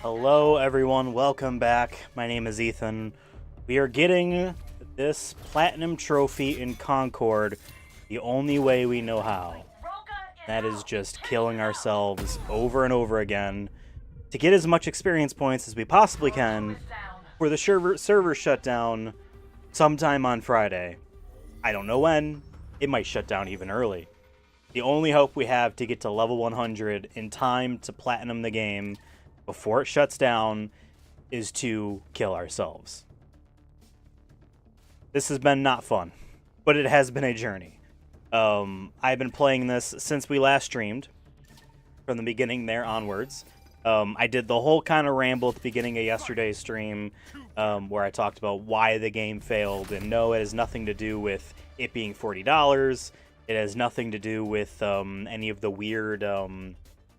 Hello everyone, welcome back. My name is Ethan. We are getting this platinum trophy in Concord the only way we know how. That is just killing ourselves over and over again to get as much experience points as we possibly can for the server shutdown sometime on Friday. I don't know when. It might shut down even early. The only hope we have to get to level 100 in time to platinum the game before it shuts down is to kill ourselves. This has been not fun, but it has been a journey. I've been playing this since we last streamed, from the beginning there onwards. I did the whole kind of ramble at the beginning of yesterday's stream, where I talked about why the game failed, and no, it has nothing to do with it being $40. It has nothing to do with any of the weird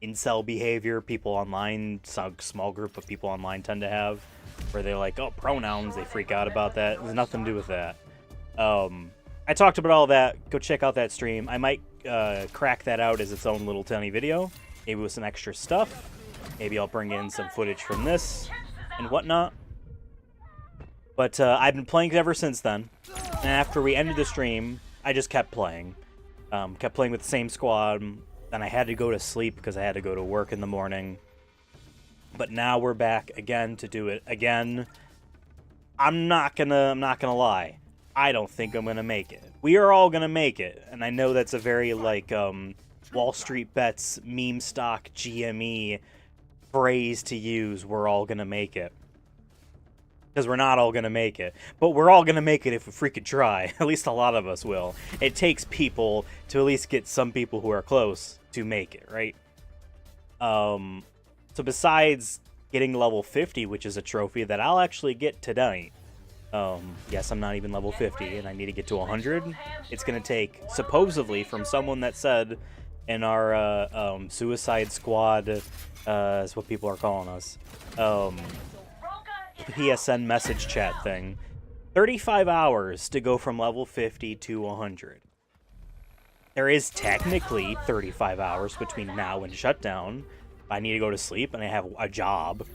incel behavior people online, some small group of people online tend to have, where they're like, oh, pronouns, they freak out about that. There's nothing to do with that. I talked about all that. Go check out that stream. I might crack that out as its own little tiny video, maybe with some extra stuff. Maybe I'll bring in some footage from this and whatnot. But I've been playing ever since then. And after we ended the stream, I just kept playing. Kept playing with the same squad. Then I had to go to sleep because I had to go to work in the morning. But now we're back again to do it again. I'm not gonna lie. I don't think I'm gonna make it. We are all gonna make it, and I know that's a very like Wall Street Bets meme stock GME phrase to use. We're all gonna make it. Because we're not all going to make it. But we're all going to make it if we freaking try. At least a lot of us will. It takes people to at least get some people who are close to make it, right? So besides getting level 50, which is a trophy that I'll actually get tonight. Yes, I'm not even level 50, and I need to get to 100. It's going to take, supposedly, from someone that said in our Suicide Squad, is what people are calling us, PSN message chat thing, 35 hours to go from level 50 to 100. There is technically 35 hours between now and shutdown. I need to go to sleep and I have a job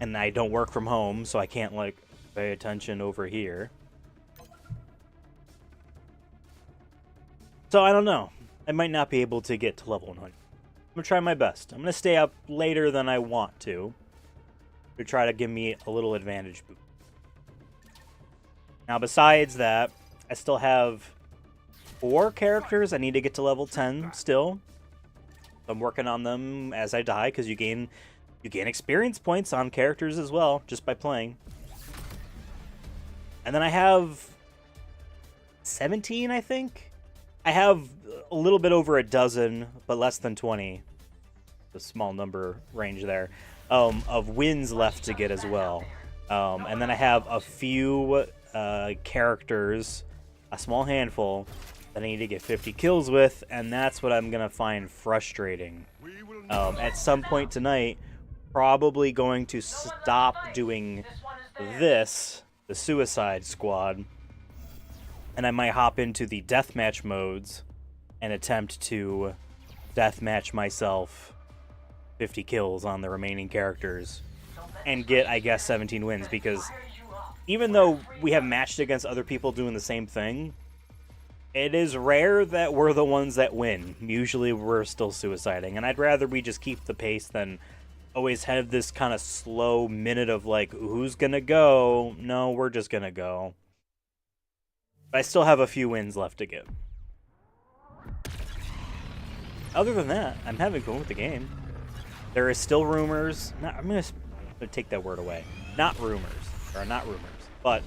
and I don't work from home, so I can't like pay attention over here. So I don't know. I might not be able to get to level 100. I'm gonna try my best. I'm gonna stay up later than I want to try to give me a little advantage boost. Now, besides that, I still have 4 characters I need to get to level 10 still. I'm working on them as I die, because you gain experience points on characters as well, just by playing. And then I have 17, I think? I have a little bit over a dozen, but less than 20. A small number range there. Of wins left to get as well. And then I have a few characters, a small handful, that I need to get 50 kills with, and that's what I'm going to find frustrating. At some point tonight, probably going to stop doing this, the Suicide Squad, and I might hop into the deathmatch modes and attempt to deathmatch myself 50 kills on the remaining characters and get, I guess, 17 wins, because even though we have matched against other people doing the same thing, it is rare that we're the ones that win. Usually we're still suiciding, and I'd rather we just keep the pace than always have this kind of slow minute of like, who's gonna go? No, we're just gonna go. But I still have a few wins left to get. Other than that, I'm having fun with the game. There is still rumors. I'm going to take that word away. Not rumors. But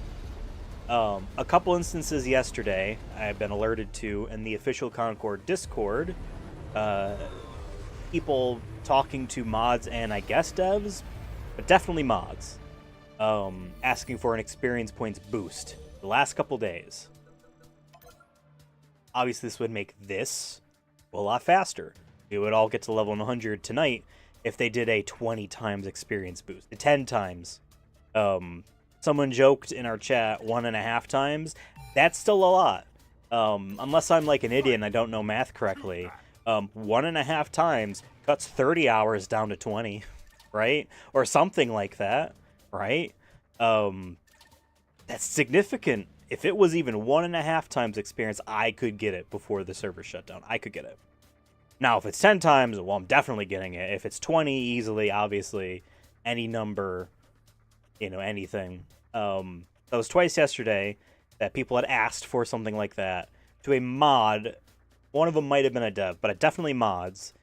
a couple instances yesterday I've been alerted to in the official Concord Discord. People talking to mods and I guess devs, but definitely mods, asking for an experience points boost the last couple days. Obviously, this would make this a lot faster. We would all get to level 100 tonight if they did a 20 times experience boost, a 10 times. Someone joked in our chat 1.5 times. That's still a lot. Unless I'm like an idiot and I don't know math correctly. 1.5 times cuts 30 hours down to 20. right? Or something like that, right? That's significant. If it was even 1.5 times experience, I could get it before the server shut down. I could get it. Now, if it's 10 times, well, I'm definitely getting it. If it's 20, easily, obviously, any number, anything. That was twice yesterday that people had asked for something like that to a mod. One of them might have been a dev, but definitely mods.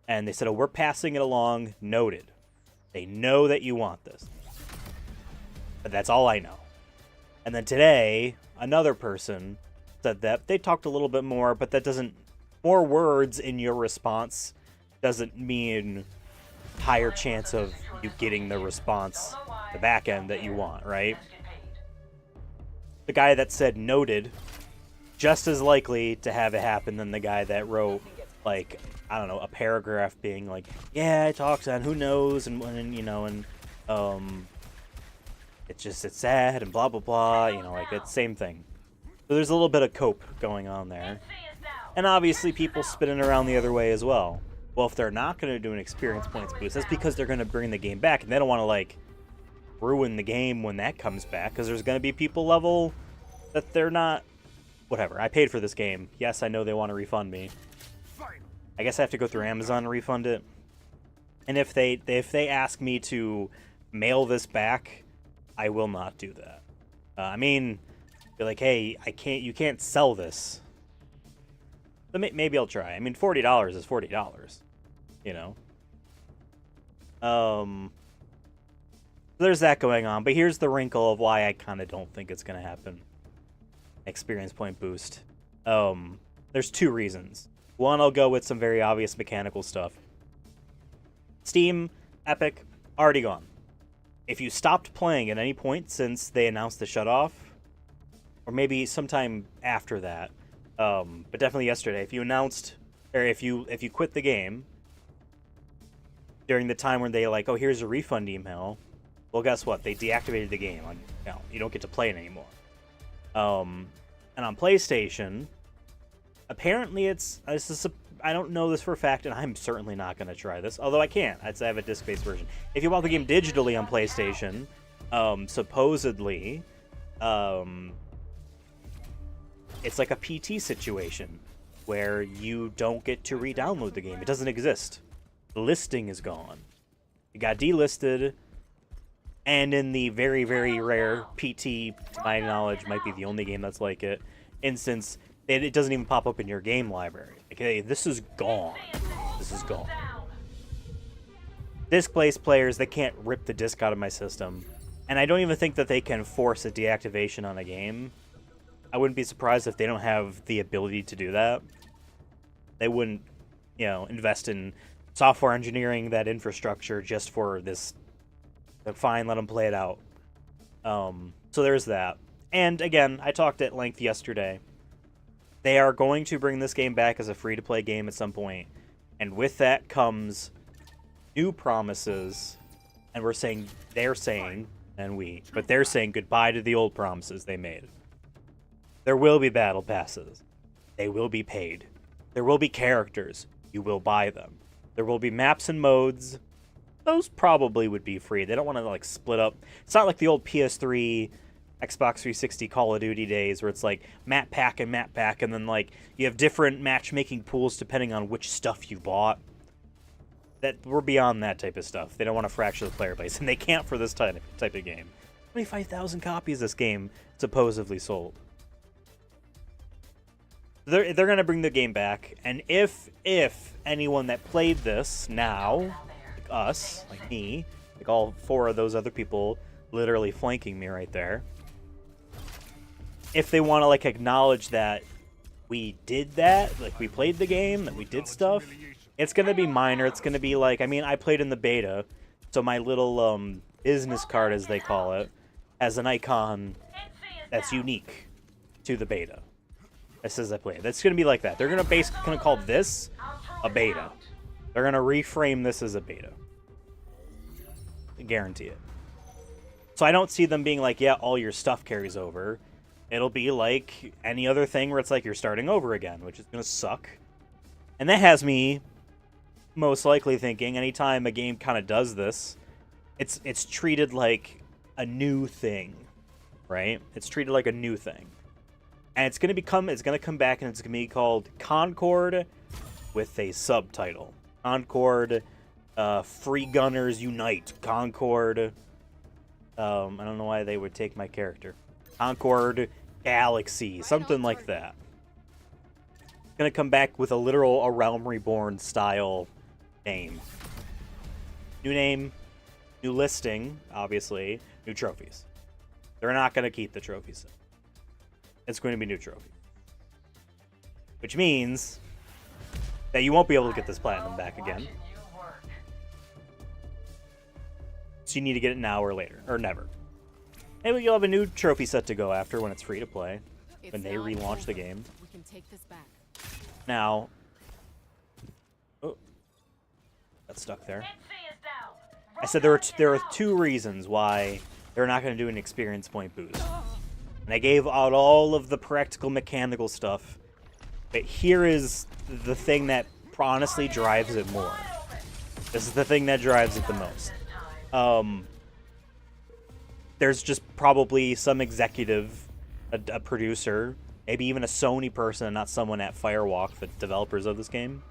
And they said, oh, we're passing it along. Noted. They know that you want this. But that's all I know. And then today, another person said that they talked a little bit more, but that doesn't... More words in your response doesn't mean higher chance of you getting the response, the back end that you want, right? The guy that said noted, just as likely to have it happen than the guy that wrote, like, I don't know, a paragraph being like, yeah, I talked on who knows, and it's sad, and blah, blah, blah, like, it's same thing. So there's a little bit of cope going on there. And obviously people spinning around the other way as well. Well, if they're not going to do an experience points boost, that's because they're going to bring the game back, and they don't want to, like, ruin the game when that comes back, because there's going to be people level that they're not... Whatever, I paid for this game. Yes, I know they want to refund me. I guess I have to go through Amazon to refund it. And if they ask me to mail this back, I will not do that. I mean, be like, hey, you can't sell this. But maybe I'll try. I mean, $40 is $40, There's that going on, but here's the wrinkle of why I kind of don't think it's going to happen. Experience point boost. There's 2 reasons. One, I'll go with some very obvious mechanical stuff. Steam, Epic, already gone. If you stopped playing at any point since they announced the shutoff, or maybe sometime after that, but definitely yesterday, if you announced, or if you quit the game during the time when they like, oh, here's a refund email, well, guess what? They deactivated the game. You don't get to play it anymore. And on PlayStation, apparently I don't know this for a fact, and I'm certainly not going to try this, although I can. I have a disc-based version. If you bought the game digitally on PlayStation, supposedly, it's like a PT situation where you don't get to re-download the game. It doesn't exist. The listing is gone. It got delisted, and in the very, very rare PT, to my knowledge, might be the only game that's like it, instance, it doesn't even pop up in your game library. Okay, this is gone. This is gone. Disc-based players, they can't rip the disc out of my system. And I don't even think that they can force a deactivation on a game. I wouldn't be surprised if they don't have the ability to do that. They wouldn't, invest in software engineering that infrastructure just for this. Fine, let them play it out. So there's that. And again, I talked at length yesterday. They are going to bring this game back as a free-to-play game at some point. And with that comes new promises. And they're saying goodbye to the old promises they made. There will be battle passes. They will be paid. There will be characters. You will buy them. There will be maps and modes. Those probably would be free. They don't want to, split up. It's not like the old PS3, Xbox 360 Call of Duty days where it's map pack, and then, you have different matchmaking pools depending on which stuff you bought. We're beyond that type of stuff. They don't want to fracture the player base, and they can't for this type of game. 25,000 copies this game supposedly sold. They're going to bring the game back, and if anyone that played this now, like us, like me, like all 4 of those other people literally flanking me right there, if they want to acknowledge that we did that, we played the game, that we did stuff, it's going to be minor. It's going to be I played in the beta, so my little business card, as they call it, has an icon that's unique to the beta. That says I played. That's going to be like that. They're going to basically call this a beta. They're going to reframe this as a beta. I guarantee it. So I don't see them being yeah, all your stuff carries over. It'll be like any other thing where it's you're starting over again, which is going to suck. And that has me most likely thinking anytime a game kind of does this, it's treated like a new thing, right? It's treated like a new thing. And it's gonna come back and it's gonna be called Concord with a subtitle. Concord, Free Gunners Unite. Concord, I don't know why they would take my character. Concord Galaxy, something like that. It's gonna come back with a literal A Realm Reborn style name. New name, new listing, obviously, new trophies. They're not gonna keep the trophies. It's going to be new trophy. Which means that you won't be able to get this platinum back again. So you need to get it now or later, or never. Maybe you'll have a new trophy set to go after when it's free to play, when they relaunch the game. We can take this back. Now, oh, got stuck there. I said there are two reasons why they're not going to do an experience point boost. And I gave out all of the practical mechanical stuff, but here is the thing that honestly drives it more. This is the thing that drives it the most. There's just probably some executive, a producer, maybe even a Sony person, not someone at Firewalk, the developers of this game,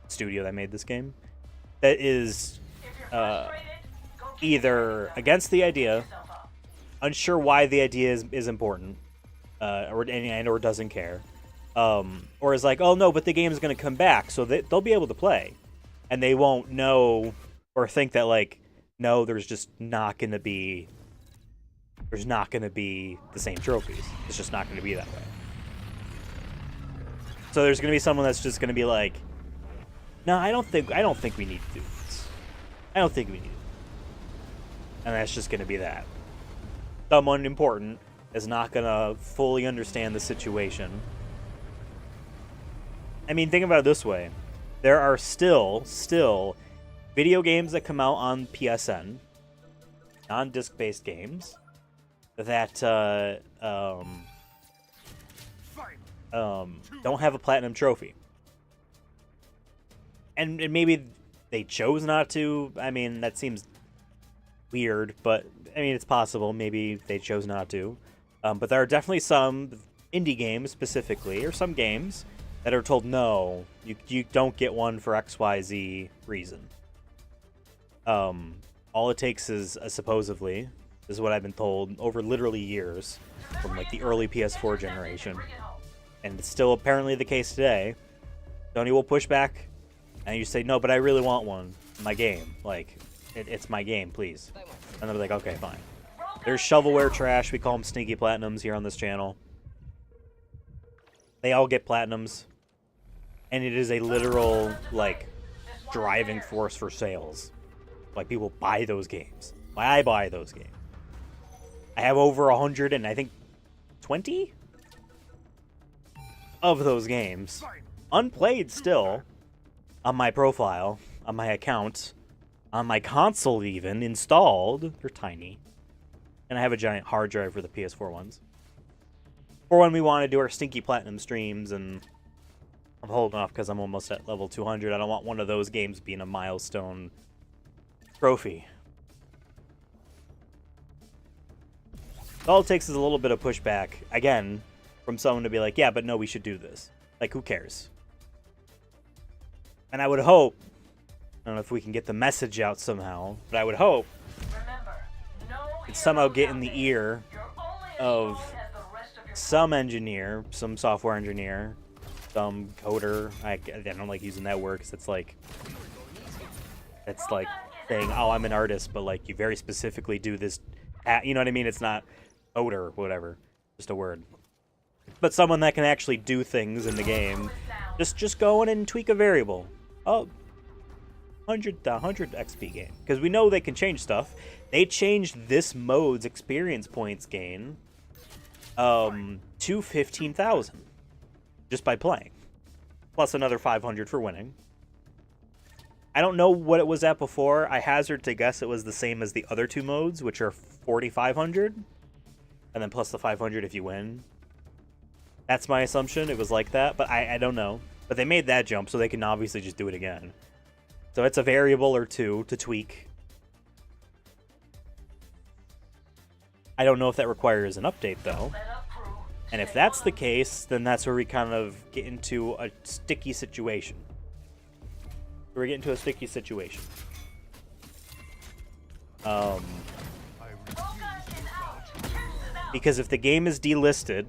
studio that made this game, that is either against the idea, unsure why the idea is important, or doesn't care, or is like, oh no, but the game is going to come back, so they'll be able to play, and they won't know or think that like, no, there's not going to be the same trophies. It's just not going to be that way. So there's going to be someone that's just going to be like, no, I don't think we need to do this. I don't think we need it. And that's just going to be that. Someone important is not going to fully understand the situation. I mean, think about it this way. There are still video games that come out on PSN, non-disc-based games, that don't have a platinum trophy. And maybe they chose not to. I mean, that seems weird, but I mean, it's possible. Maybe they chose not to. But there are definitely some indie games specifically, or some games that are told, no, you don't get one for XYZ reason. All it takes is, supposedly, this is what I've been told, over literally years, from like the early PS4 generation, and it's still apparently the case today, Sony will push back, and you say, no, but I really want one in my game. Like, it's my game, please. And they'll be like, okay, fine. There's shovelware trash. We call them sneaky platinums here on this channel. They all get platinums. And it is a literal, like, driving force for sales. Like, people buy those games. I buy those games. I have over 100 and I think 20 of those games. Unplayed still. On my profile. On my account. On my console even. Installed. They're tiny. And I have a giant hard drive for the PS4 ones. For when we want to do our stinky platinum streams, and I'm holding off because I'm almost at level 200. I don't want one of those games being a milestone trophy. All it takes is a little bit of pushback, again, from someone to be like, yeah, but no, we should do this. Like, who cares? And I would hope, I don't know if we can get the message out somehow, but I would hope it somehow get in the ear of some engineer, some software engineer, some coder. I don't like using that word because it's like saying, oh, I'm an artist, but like you very specifically do this, you know what I mean? It's not coder or whatever, just a word. But someone that can actually do things in the game, just go in and tweak a variable. Oh, 100 XP gain, because we know they can change stuff. They changed this mode's experience points gain to 15,000 just by playing, plus another 500 for winning. I don't know what it was at before. I hazard to guess it was the same as the other two modes, which are 4,500, and then plus the 500 if you win. That's my assumption. It was like that, but I don't know. But they made that jump, so they can obviously just do it again. So it's a variable or two to tweak. I don't know if that requires an update, though. And if that's the case, then that's where we kind of get into a sticky situation. We're getting into a sticky situation. Because if the game is delisted,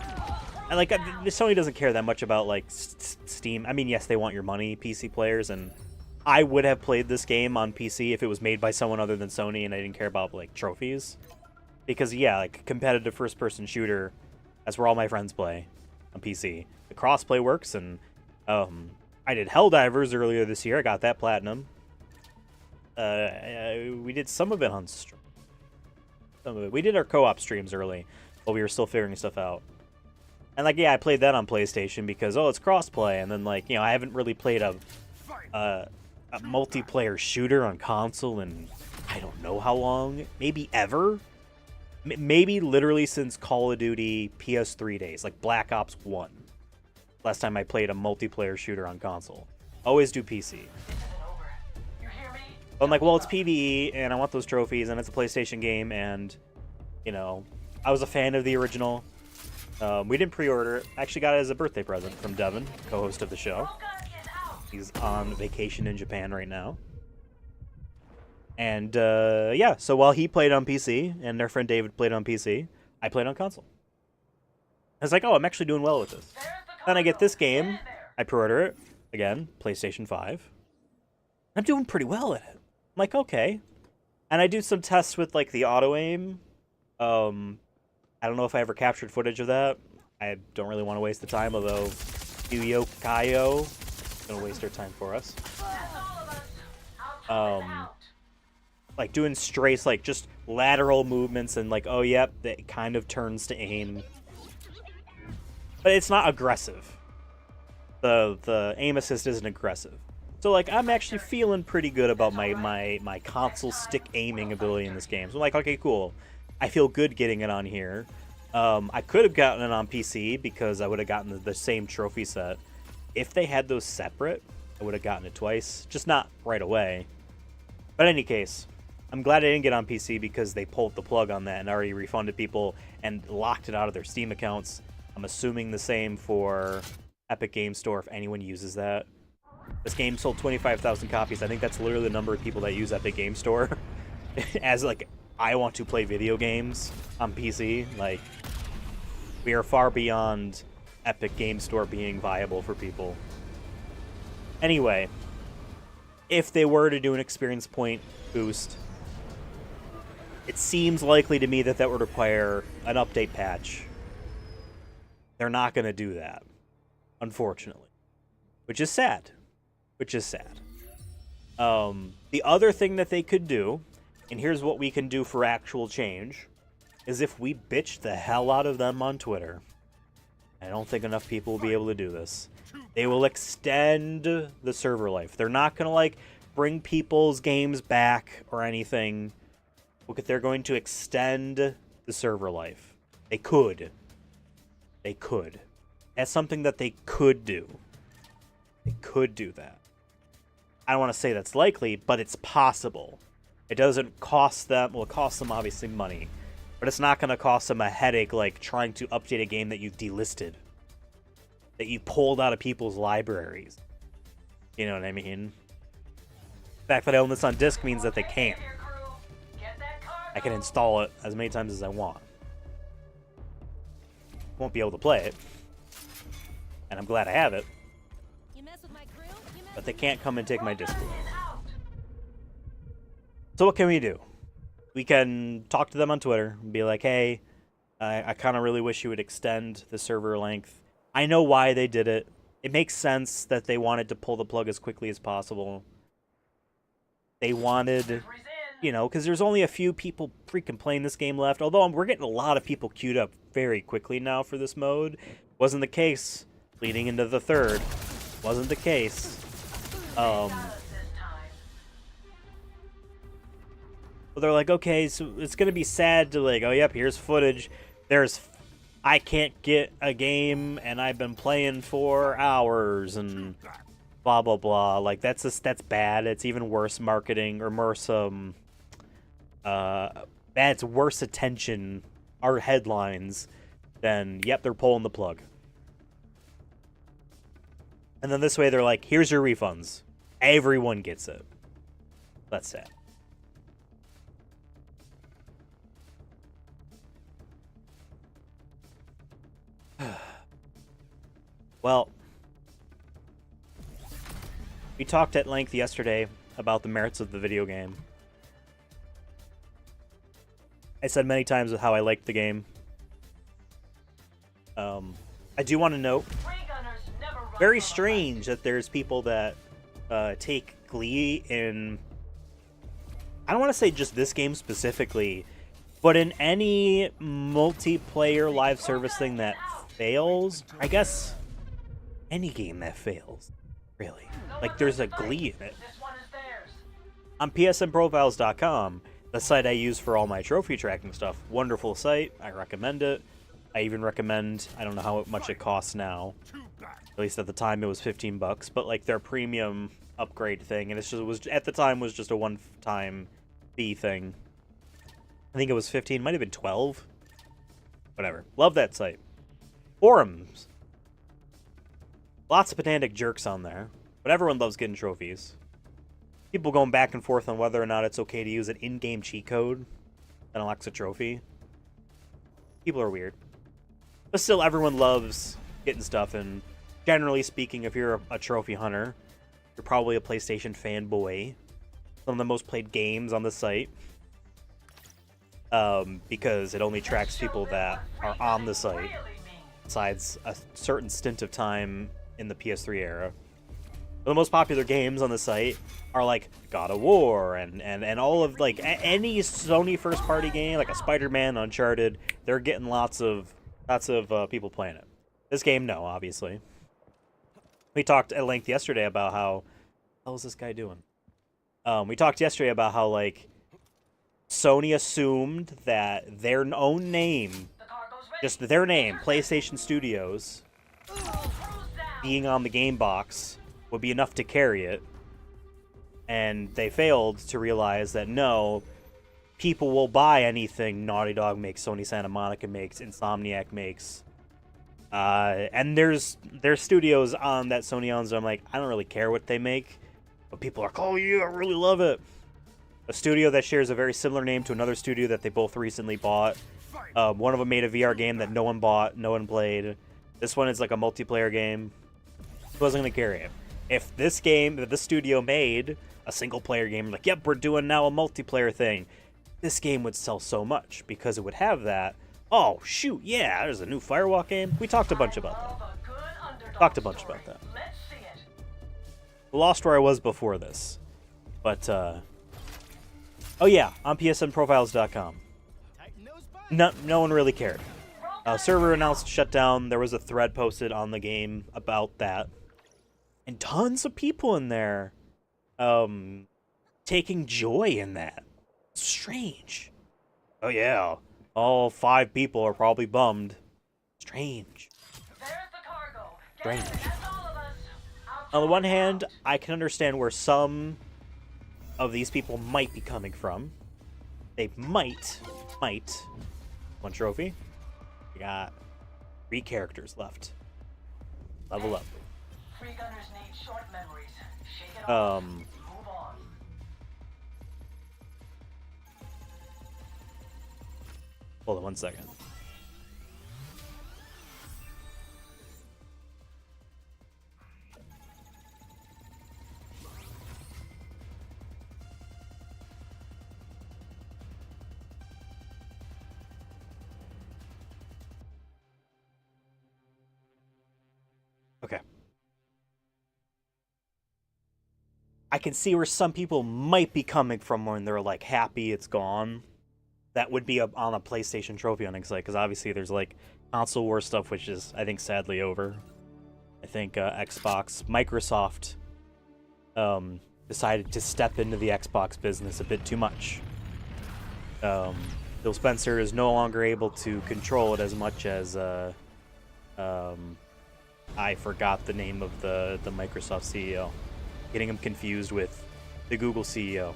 and like Sony doesn't care that much about like Steam. I mean, yes, they want your money, PC players, and I would have played this game on PC if it was made by someone other than Sony, and I didn't care about like trophies. Because yeah, like competitive first-person shooter, that's where all my friends play on PC. The crossplay works, and I did Helldivers earlier this year. I got that platinum. We did some of it on stream. Some of it. We did our co-op streams early while we were still figuring stuff out. And like, yeah, I played that on PlayStation because it's crossplay, and then like, you know, I haven't really played a multiplayer shooter on console in I don't know how long, maybe ever. Maybe literally since Call of Duty PS3 days, like Black Ops 1. Last time I played a multiplayer shooter on console. Always do PC. But I'm like, well, it's PvE, and I want those trophies, and it's a PlayStation game, and, you know, I was a fan of the original. We didn't pre-order it. I actually got it as a birthday present from Devin, co-host of the show. He's on vacation in Japan right now. And, yeah, so while he played on PC, and their friend David played on PC, I played on console. I was like, oh, I'm actually doing well with this. Then I get this game, I pre-order it, again, PlayStation 5. I'm doing pretty well at it. I'm like, okay. And I do some tests with, like, the auto-aim. I don't know if I ever captured footage of that. I don't really want to waste the time, although Yuyo Kaio is going to waste their time for us. Like, doing straight, like, just lateral movements and, like, oh, yep, it kind of turns to aim. But it's not aggressive. The aim assist isn't aggressive. So, like, I'm actually feeling pretty good about my console stick aiming ability in this game. So I'm like, okay, cool. I feel good getting it on here. I could have gotten it on PC because I would have gotten the same trophy set. If they had those separate, I would have gotten it twice. Just not right away. But in any case, I'm glad I didn't get on PC because they pulled the plug on that and already refunded people and locked it out of their Steam accounts. I'm assuming the same for Epic Game Store if anyone uses that. This game sold 25,000 copies. I think that's literally the number of people that use Epic Game Store as, like, I want to play video games on PC. Like, we are far beyond Epic Game Store being viable for people. Anyway, if they were to do an experience point boost, it seems likely to me that that would require an update patch. They're not going to do that, unfortunately, which is sad. Which is sad. The other thing that they could do, and here's what we can do for actual change, is if we bitch the hell out of them on Twitter. I don't think enough people will be able to do this. They will extend the server life. They're not going to, like, bring people's games back or anything. Look, they're going to extend the server life. They could. They could. That's something that they could do. They could do that. I don't want to say that's likely, but it's possible. It doesn't cost them, well, it costs them obviously money, but it's not going to cost them a headache like trying to update a game that you've delisted, that you pulled out of people's libraries. You know what I mean? The fact that I own this on disc means that they can't. I can install it as many times as I want. Won't be able to play it, and I'm glad I have it. But they can't come and take my disc away. So what can we do? We can talk to them on Twitter and be like, hey, I kind of really wish you would extend the server length. I know why they did it. It makes sense that they wanted to pull the plug as quickly as possible. They wanted, you know, because there's only a few people freaking playing this game left. Although we're getting a lot of people queued up very quickly now for this mode. Wasn't the case leading into the third. Wasn't the case. But they're like, okay, so it's gonna be sad to like, oh yep, here's footage. I can't get a game and I've been playing for hours and blah blah blah. Like that's bad. It's even worse marketing or worse That's worse attention, our headlines, than, yep, they're pulling the plug. And then this way they're like, here's your refunds. Everyone gets it. That's sad. Well, we talked at length yesterday about the merits of the video game. I said many times how I liked the game. I do want to note, very strange that there's people that take glee in, I don't want to say just this game specifically, but in any multiplayer live service thing that fails. I guess any game that fails, really. Like, there's a glee in it. On PSNprofiles.com, the site I use for all my trophy tracking stuff, wonderful site. I recommend it. I even recommend, I don't know how much it costs now. At least at the time it was $15, but like their premium upgrade thing, and it was at the time was just a one-time fee thing. I think it was 15, might have been 12. Whatever. Love that site. Forums. Lots of pedantic jerks on there, but everyone loves getting trophies. People going back and forth on whether or not it's okay to use an in-game cheat code that unlocks a trophy. People are weird. But still, everyone loves getting stuff, and generally speaking, if you're a trophy hunter, you're probably a PlayStation fanboy. Some of the most played games on the site. Because it only tracks people that are on the site, besides a certain stint of time in the PS3 era. The most popular games on the site are like God of War and all of like any Sony first party game, like a Spider-Man, Uncharted. They're getting lots of people playing it. This game, no, obviously. We talked at length yesterday about how is this guy doing? We talked yesterday about how like Sony assumed that their own name, just their name, PlayStation Studios, being on the game box would be enough to carry it, and they failed to realize that no, people will buy anything Naughty Dog makes, Sony Santa Monica makes, Insomniac makes, and there's studios on that Sony owns. I'm like, I don't really care what they make, but people are like, oh yeah, I really love it. A studio that shares a very similar name to another studio that they both recently bought. One of them made a VR game that no one bought, no one played. This one is like a multiplayer game. Wasn't gonna carry it. If this game that this studio made a single player game, like, yep, we're doing now a multiplayer thing, this game would sell so much because it would have that. Oh shoot, yeah, there's a new Firewalk game. We talked a bunch about that. Lost where I was before this, but oh yeah, on PSNprofiles.com. No one really cared. Server announced shutdown. There was a thread posted on the game about that. And tons of people in there taking joy in that. Strange. Oh yeah, all 5 people are probably bummed. Strange. Strange. On the one hand, I can understand where some of these people might be coming from. They might. One trophy. We got 3 characters left. Level up. Free gunners need short memories. Shake it off. Move on. Hold on 1 second. Okay. I can see where some people might be coming from when they're like happy it's gone. That would be on a PlayStation trophy hunting site, because obviously there's like console war stuff, which is, I think, sadly over. I think Microsoft decided to step into the Xbox business a bit too much. Phil Spencer is no longer able to control it as much as I forgot the name of the Microsoft CEO. Getting him confused with the Google CEO.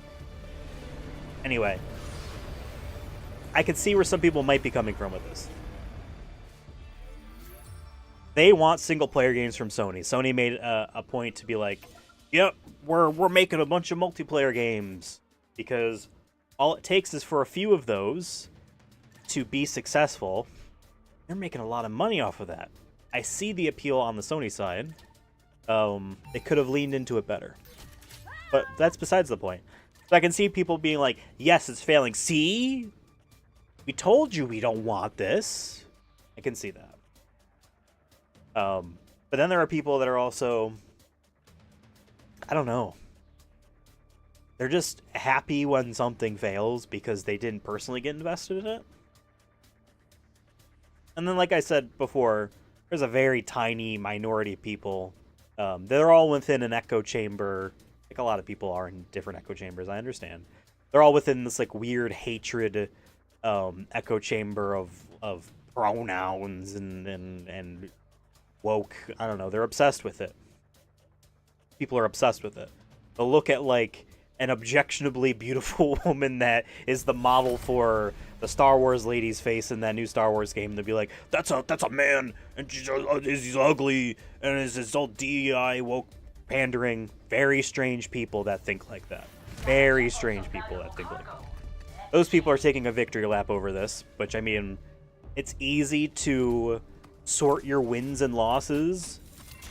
Anyway, I can see where some people might be coming from with this. They want single-player games from Sony. Sony made a point to be like, yep, we're making a bunch of multiplayer games. Because all it takes is for a few of those to be successful. They're making a lot of money off of that. I see the appeal on the Sony side. They could have leaned into it better. But that's besides the point. So I can see people being like, yes, it's failing. See? We told you we don't want this. I can see that. But then there are people that are also, I don't know. They're just happy when something fails because they didn't personally get invested in it. And then, like I said before, there's a very tiny minority of people. They're all within an echo chamber. Like a lot of people are in different echo chambers, I understand. They're all within this like weird hatred echo chamber of pronouns and woke. I don't know. They're obsessed with it. People are obsessed with it. They'll look at like an objectionably beautiful woman that is the model for the Star Wars lady's face in that new Star Wars game. They'll be like, that's a man, and he's ugly, and it's all DEI woke pandering. Very strange people that think like that. Very strange people that think like that. Those people are taking a victory lap over this, which, I mean, it's easy to sort your wins and losses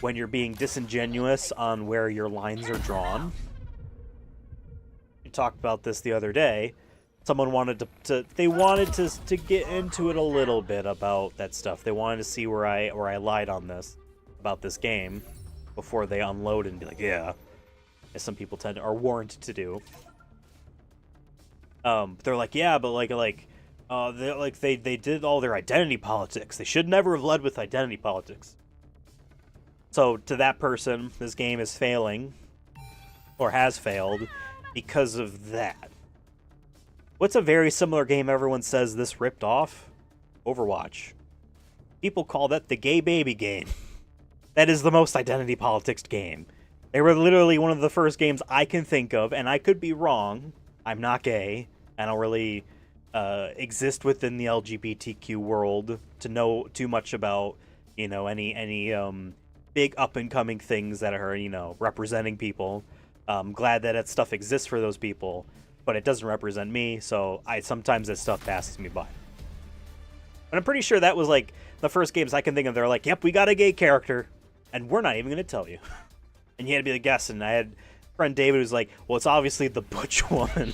when you're being disingenuous on where your lines are drawn. We talked about this the other day. Someone wanted to get into it a little bit about that stuff. They wanted to see where I lied on this about this game before they unload and be like, yeah, as some people are warranted to do. They're like, yeah, but they did all their identity politics. They should never have led with identity politics. So to that person, this game is failing, or has failed, because of that. What's a very similar game everyone says this ripped off? Overwatch. People call that the gay baby game. That is the most identity politics game. They were literally one of the first games I can think of, and I could be wrong. I'm not gay. I don't really exist within the LGBTQ world to know too much about, you know, any big up-and-coming things that are, you know, representing people. I'm glad that that stuff exists for those people, but it doesn't represent me, so sometimes that stuff passes me by. And I'm pretty sure that was, like, the first games I can think of. They're like, yep, we got a gay character, and we're not even going to tell you. And you had to be the guest, and I had a friend David who's like, well, it's obviously the butch woman.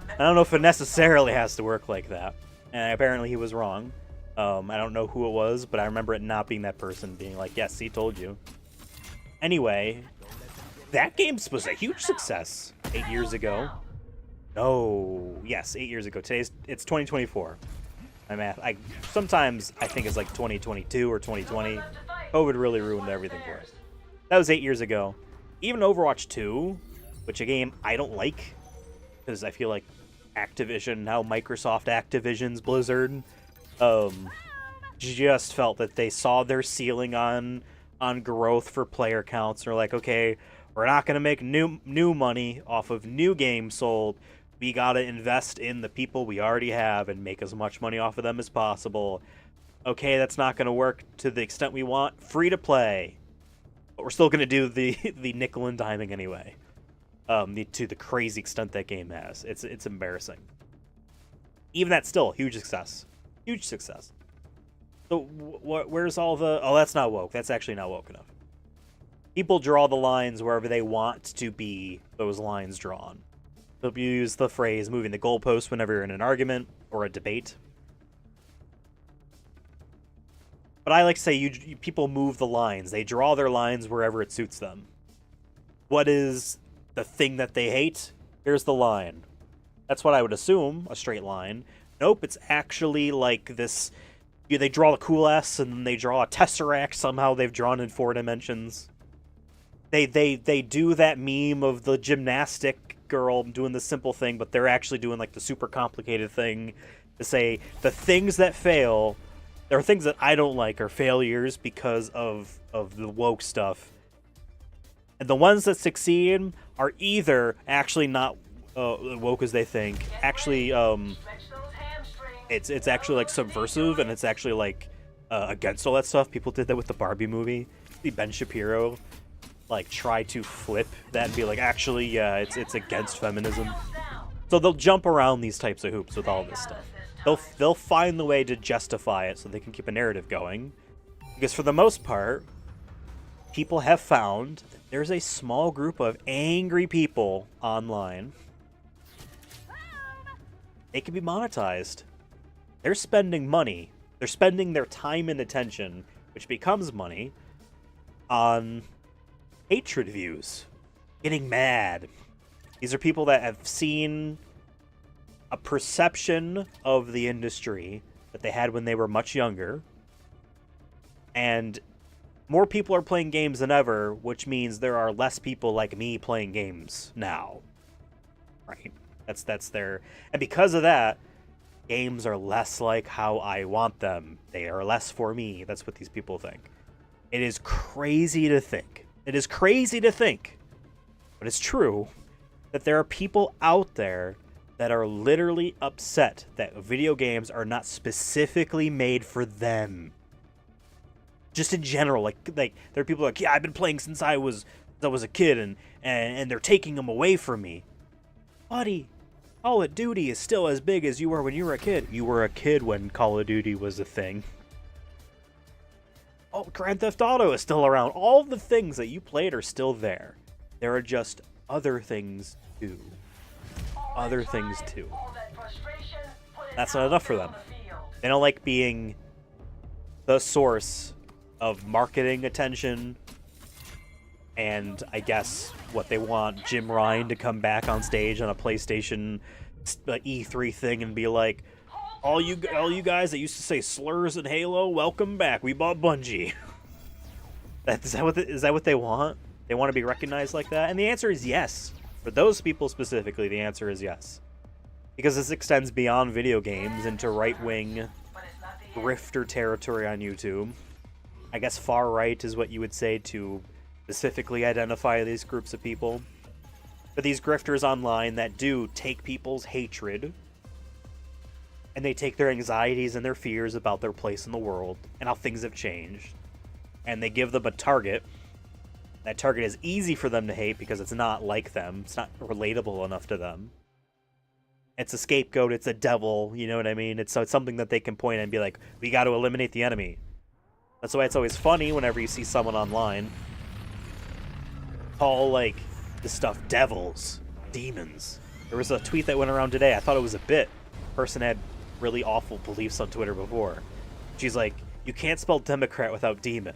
I don't know if it necessarily has to work like that. And apparently he was wrong. I don't know who it was, but I remember it not being that person, being like, yes, he told you. Anyway, that game was a huge success 8 years ago. No, yes, 8 years ago. It's 2024. My math, sometimes I think it's like 2022 or 2020. COVID really ruined everything for us. That was 8 years ago. Even Overwatch 2, which a game I don't like, because I feel like Activision, now Microsoft Activision's Blizzard, just felt that they saw their ceiling on growth for player counts. They're like, okay, we're not going to make new money off of new games sold. We got to invest in the people we already have and make as much money off of them as possible. Okay, that's not going to work to the extent we want. Free to play. But we're still going to do the nickel and diming anyway. To the crazy extent that game has. It's embarrassing. Even that's still a huge success. Huge success. So where's all the... Oh, that's not woke. That's actually not woke enough. People draw the lines wherever they want to be those lines drawn. They'll use the phrase moving the goalpost whenever you're in an argument or a debate. But I like to say people move the lines. They draw their lines wherever it suits them. What is the thing that they hate? Here's the line. That's what I would assume, a straight line. Nope, it's actually like this... They draw a cool S, and then they draw a tesseract. Somehow they've drawn in 4 dimensions. They do that meme of the gymnastic girl doing the simple thing, but they're actually doing like the super complicated thing to say the things that fail, there are things that I don't like are failures because of the woke stuff. And the ones that succeed are either actually not woke as they think, actually it's actually like subversive, and it's actually like against all that stuff. People did that with the Barbie movie. The Ben Shapiro like try to flip that and be like, actually, yeah, it's against feminism. So they'll jump around these types of hoops with all this stuff. They'll find the way to justify it so they can keep a narrative going. Because for the most part, people have found that there's a small group of angry people online. They can be monetized. They're spending money. They're spending their time and attention, which becomes money, on hatred views. Getting mad. These are people that have seen a perception of the industry that they had when they were much younger. And more people are playing games than ever, which means there are less people like me playing games now. Right? That's their... And because of that, games are less like how I want them. They are less for me. That's what these people think. It is crazy to think. It is crazy to think, but it's true, that there are people out there that are literally upset that video games are not specifically made for them. Just in general, like there are people like, yeah, I've been playing since I was a kid, and they're taking them away from me. Buddy, Call of Duty is still as big as you were when you were a kid. You were a kid when Call of Duty was a thing. Oh, Grand Theft Auto is still around. All the things that you played are still there. There are just other things too. Other things too. That's not enough for them. They don't like being the source of marketing attention, and I guess what they want Jim Ryan to come back on stage on a PlayStation E3 thing and be like, all you guys that used to say slurs in Halo, welcome back. We bought Bungie. Is that what they want? They want to be recognized like that? And the answer is yes. For those people specifically, the answer is yes. Because this extends beyond video games into right-wing grifter territory on YouTube. I guess far right is what you would say to specifically identify these groups of people. But these grifters online that do take people's hatred, and they take their anxieties and their fears about their place in the world and how things have changed, and they give them a target. That target is easy for them to hate because it's not like them. It's not relatable enough to them. It's a scapegoat. It's a devil. You know what I mean? It's something that they can point at and be like, we got to eliminate the enemy. That's why it's always funny whenever you see someone online call, like, this stuff devils, demons. There was a tweet that went around today. I thought it was a bit. Person had really awful beliefs on Twitter before. She's like, you can't spell Democrat without demon.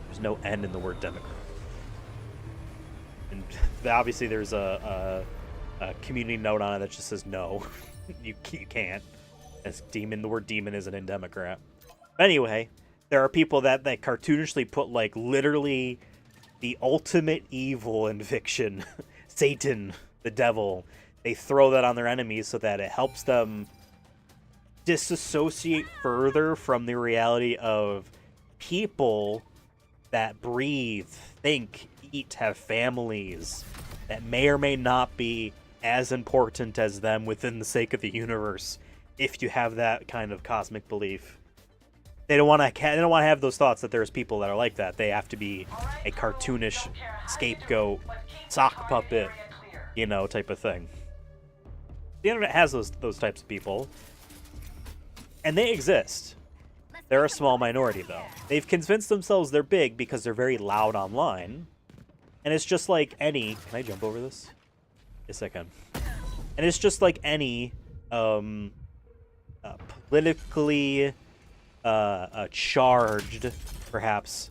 There's no N in the word Democrat. And obviously there's a community note on it that just says no. you can't. As demon, the word demon isn't in Democrat. Anyway, there are people that cartoonishly put, like, literally the ultimate evil in fiction, Satan, the devil. They throw that on their enemies so that it helps them disassociate further from the reality of people that breathe, think, eat, have families, that may or may not be as important as them within the sake of the universe, if you have that kind of cosmic belief. They don't want to have those thoughts that there's people that are like that. They have to be a cartoonish scapegoat, sock puppet, type of thing. The internet has those types of people, and they exist. They're a small minority, though. They've convinced themselves they're big because they're very loud online, and it's just like any... Can I jump over this? Yes, I can. And it's just like any politically charged, perhaps,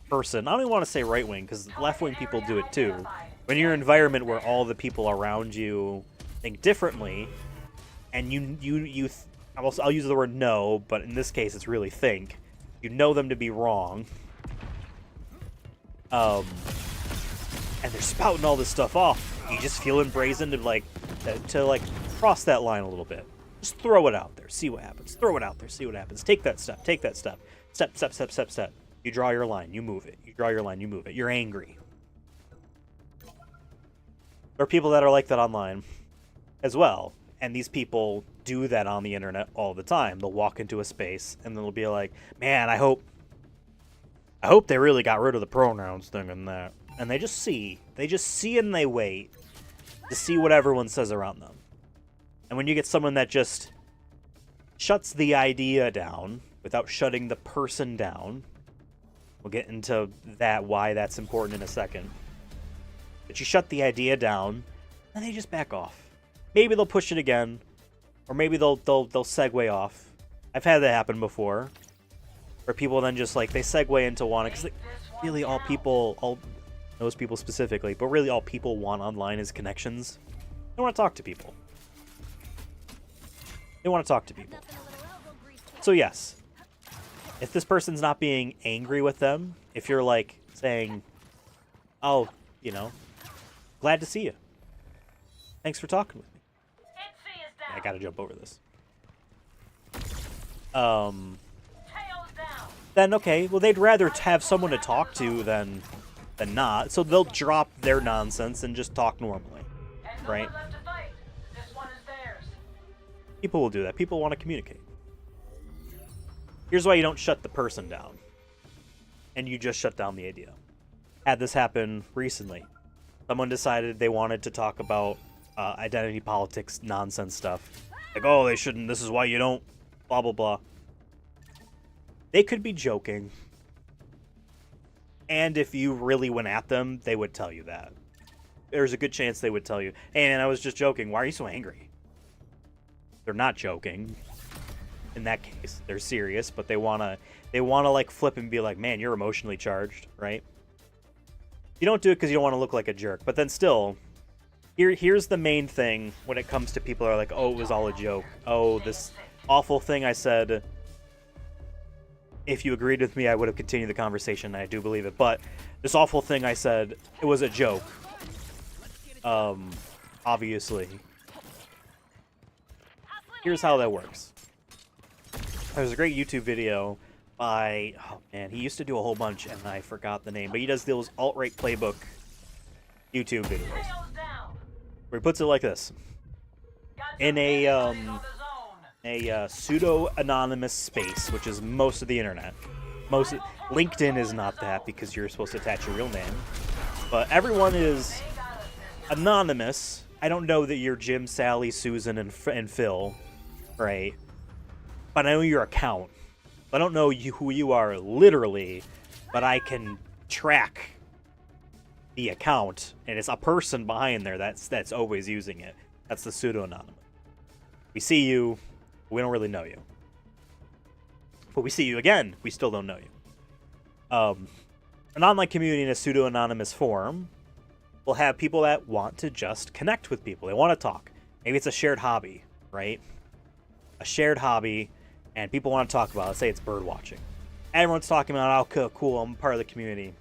person. I don't even want to say right-wing, because left-wing people do it too. When you're in an environment where all the people around you think differently, and I'll use the word know, but in this case it's really think. You know them to be wrong. And they're spouting all this stuff off. You just feel embrazen to cross that line a little bit. Just throw it out there, see what happens. Throw it out there, see what happens. Take that step, take that step. Step, step, step, step, step. You draw your line, you move it. You draw your line, you move it. You're angry. There are people that are like that online as well. And these people do that on the internet all the time. They'll walk into a space and they'll be like, man, I hope they really got rid of the pronouns thing and that. And they just see and they wait to see what everyone says around them. And when you get someone that just shuts the idea down without shutting the person down, we'll get into that, why that's important in a second. But you shut the idea down, and they just back off. Maybe they'll push it again, or maybe they'll segue off. I've had that happen before, where people then just like they segue into wanting, because really all those people specifically, but really all people want online is connections. They want to talk to people. They want to talk to people. So yes, if this person's not being angry with them, if you're like saying, oh, you know, glad to see you. Thanks for talking with me. I gotta jump over this. Then okay, well they'd rather have someone to talk to than not, so they'll drop their nonsense and just talk normally, right? People will do that. People want to communicate. Here's why you don't shut the person down, and you just shut down the idea. Had this happen recently. Someone decided they wanted to talk about identity politics nonsense stuff. Like, oh, they shouldn't, this is why you don't, blah, blah, blah. They could be joking. And if you really went at them, they would tell you that. There's a good chance they would tell you, hey, man, I was just joking. Why are you so angry? They're not joking. In that case, they're serious, but they wanna like flip and be like, man, you're emotionally charged, right? You don't do it because you don't want to look like a jerk, but then still, here's the main thing when it comes to people who are like, oh, it was all a joke. Oh, this awful thing I said, if you agreed with me, I would have continued the conversation, and I do believe it, but this awful thing I said, it was a joke. Obviously. Here's how that works. There's a great YouTube video by, oh man, he used to do a whole bunch and I forgot the name, but he does those alt-right playbook YouTube videos where he puts it like this. In a pseudo-anonymous space, which is most of the internet. LinkedIn is not that because you're supposed to attach your real name, but everyone is anonymous. I don't know that you're Jim, Sally, Susan, and Phil, right? But I know your account. I don't know who you are literally, but I can track the account, and it's a person behind there that's always using it. That's the pseudo-anonymous. We see you, we don't really know you. But we see you again, we still don't know you. An online community in a pseudo-anonymous forum will have people that want to just connect with people. They want to talk. Maybe it's a shared hobby, right? A shared hobby, and people want to talk about it. Let's say it's bird watching. Everyone's talking about, oh, cool, I'm part of the community.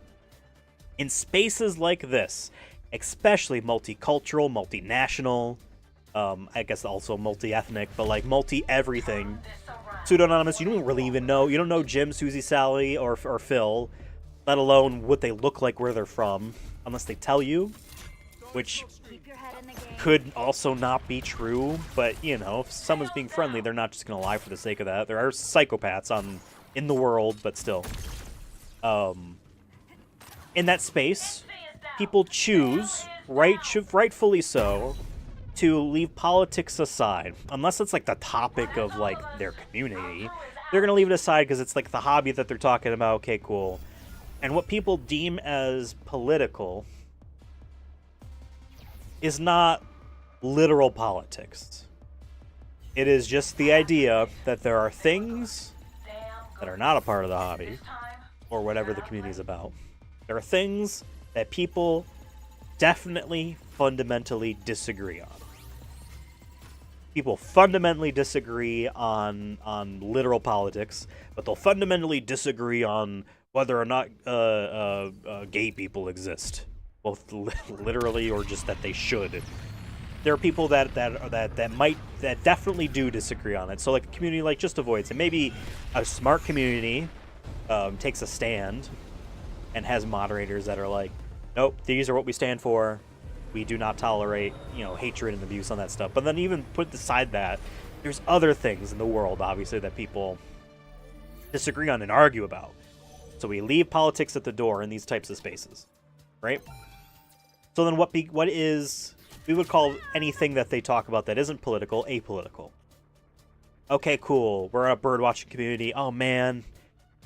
In spaces like this, especially multicultural, multinational, I guess also multi-ethnic, but like multi-everything, pseudo-anonymous, you don't really even know. You don't know Jim, Susie, Sally, or Phil, let alone what they look like, where they're from, unless they tell you, which could also not be true, but, you know, if someone's being friendly, they're not just going to lie for the sake of that. There are psychopaths in the world, but still. In that space, people choose, rightfully so, to leave politics aside. Unless it's, like, the topic of, like, their community. They're going to leave it aside because it's, like, the hobby that they're talking about. Okay, cool. And what people deem as political is not literal politics. It is just the idea that there are things that are not a part of the hobby, or whatever the community is about. There are things that people definitely fundamentally disagree on. People fundamentally disagree on literal politics, but they'll fundamentally disagree on whether or not gay people exist, both literally or just that they should. There are people that definitely do disagree on it. So like a community like just avoids it. Maybe a smart community takes a stand and has moderators that are like, nope, these are what we stand for. We do not tolerate, hatred and abuse on that stuff. But then even put aside that, there's other things in the world, obviously, that people disagree on and argue about. So we leave politics at the door in these types of spaces, right? So then what is, we would call anything that they talk about that isn't political, apolitical. Okay, cool. We're a birdwatching community. Oh, man.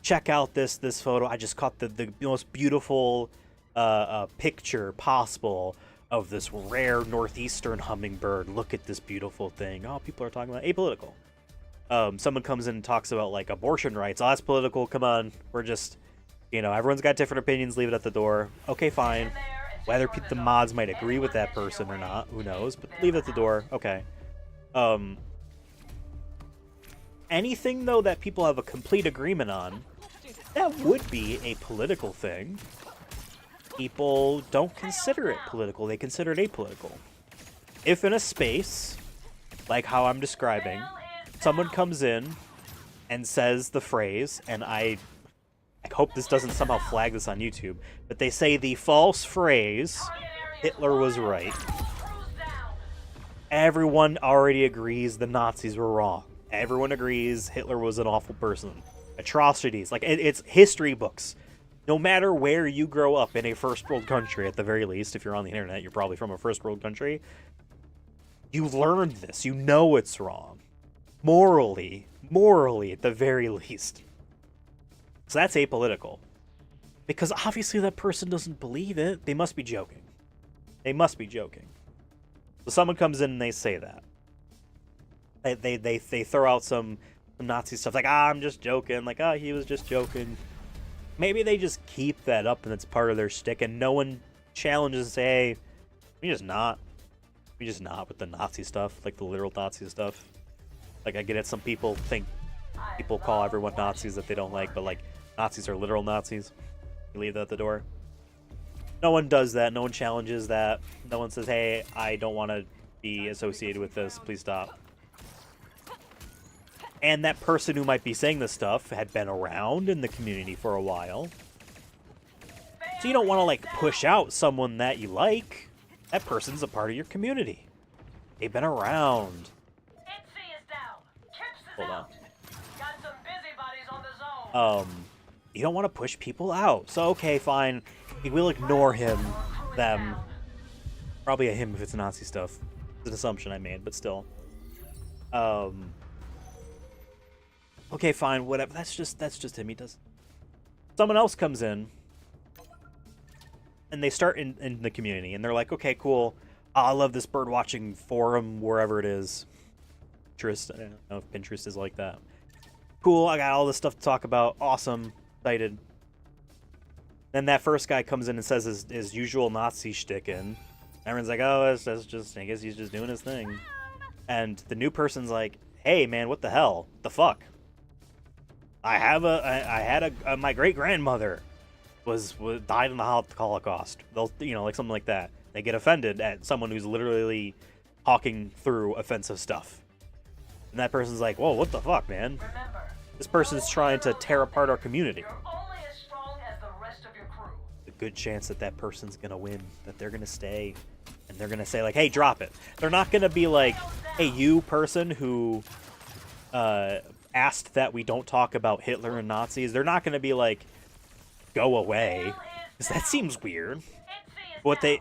Check out this photo. I just caught the most beautiful picture possible of this rare northeastern hummingbird. Look at this beautiful thing. Oh, people are talking about apolitical. Someone comes in and talks about, like, abortion rights. Oh, that's political. Come on. We're just, everyone's got different opinions. Leave it at the door. Okay, fine. Whether the mods might agree with that person or not, who knows? But leave it at the door. Okay. Anything, though, that people have a complete agreement on, that would be a political thing. People don't consider it political. They consider it apolitical. If in a space, like how I'm describing, someone comes in and says the phrase, and I hope this doesn't somehow flag this on YouTube, but they say the false phrase, Hitler was right. Everyone already agrees the Nazis were wrong. Everyone agrees Hitler was an awful person. Atrocities. Like, it's history books. No matter where you grow up in a first world country, at the very least, if you're on the internet, you're probably from a first world country. You learned this. You know it's wrong. Morally, at the very least. So that's apolitical. Because obviously that person doesn't believe it. They must be joking. They must be joking. So someone comes in and they say that. They throw out some Nazi stuff like, I'm just joking. Like, he was just joking. Maybe they just keep that up and it's part of their shtick and no one challenges and say, hey, we just not with the Nazi stuff, like the literal Nazi stuff. Like, I get it, some people call everyone Nazis that they don't like, but, like, Nazis are literal Nazis. You leave that at the door. No one does that. No one challenges that. No one says, hey, I don't want to be associated with this. Please stop. And that person who might be saying this stuff had been around in the community for a while. So you don't want to, like, push out someone that you like. That person's a part of your community. They've been around. Hold on. You don't want to push people out. So, okay, fine. We'll ignore him, them. Probably a him if it's Nazi stuff. It's an assumption I made, but still. Okay, fine, whatever. That's just him. He does. Someone else comes in, and they start in the community, and they're like, okay, cool. I love this birdwatching forum, wherever it is. Pinterest. I don't know if Pinterest is like that. Cool, I got all this stuff to talk about. Awesome. Excited. Then that first guy comes in and says his usual Nazi shtick in. Everyone's like, oh, that's just, I guess he's just doing his thing. And the new person's like, hey, man, what the hell? The fuck? I had my great grandmother was died in the Holocaust. They'll, like something like that. They get offended at someone who's literally talking through offensive stuff. And that person's like, whoa, what the fuck, man? This person's trying to tear apart our community. A good chance that person's gonna win, that they're gonna stay, and they're gonna say like, hey, drop it. They're not gonna be like, hey, you person who asked that we don't talk about Hitler and Nazis. They're not gonna be like, go away, because that seems weird.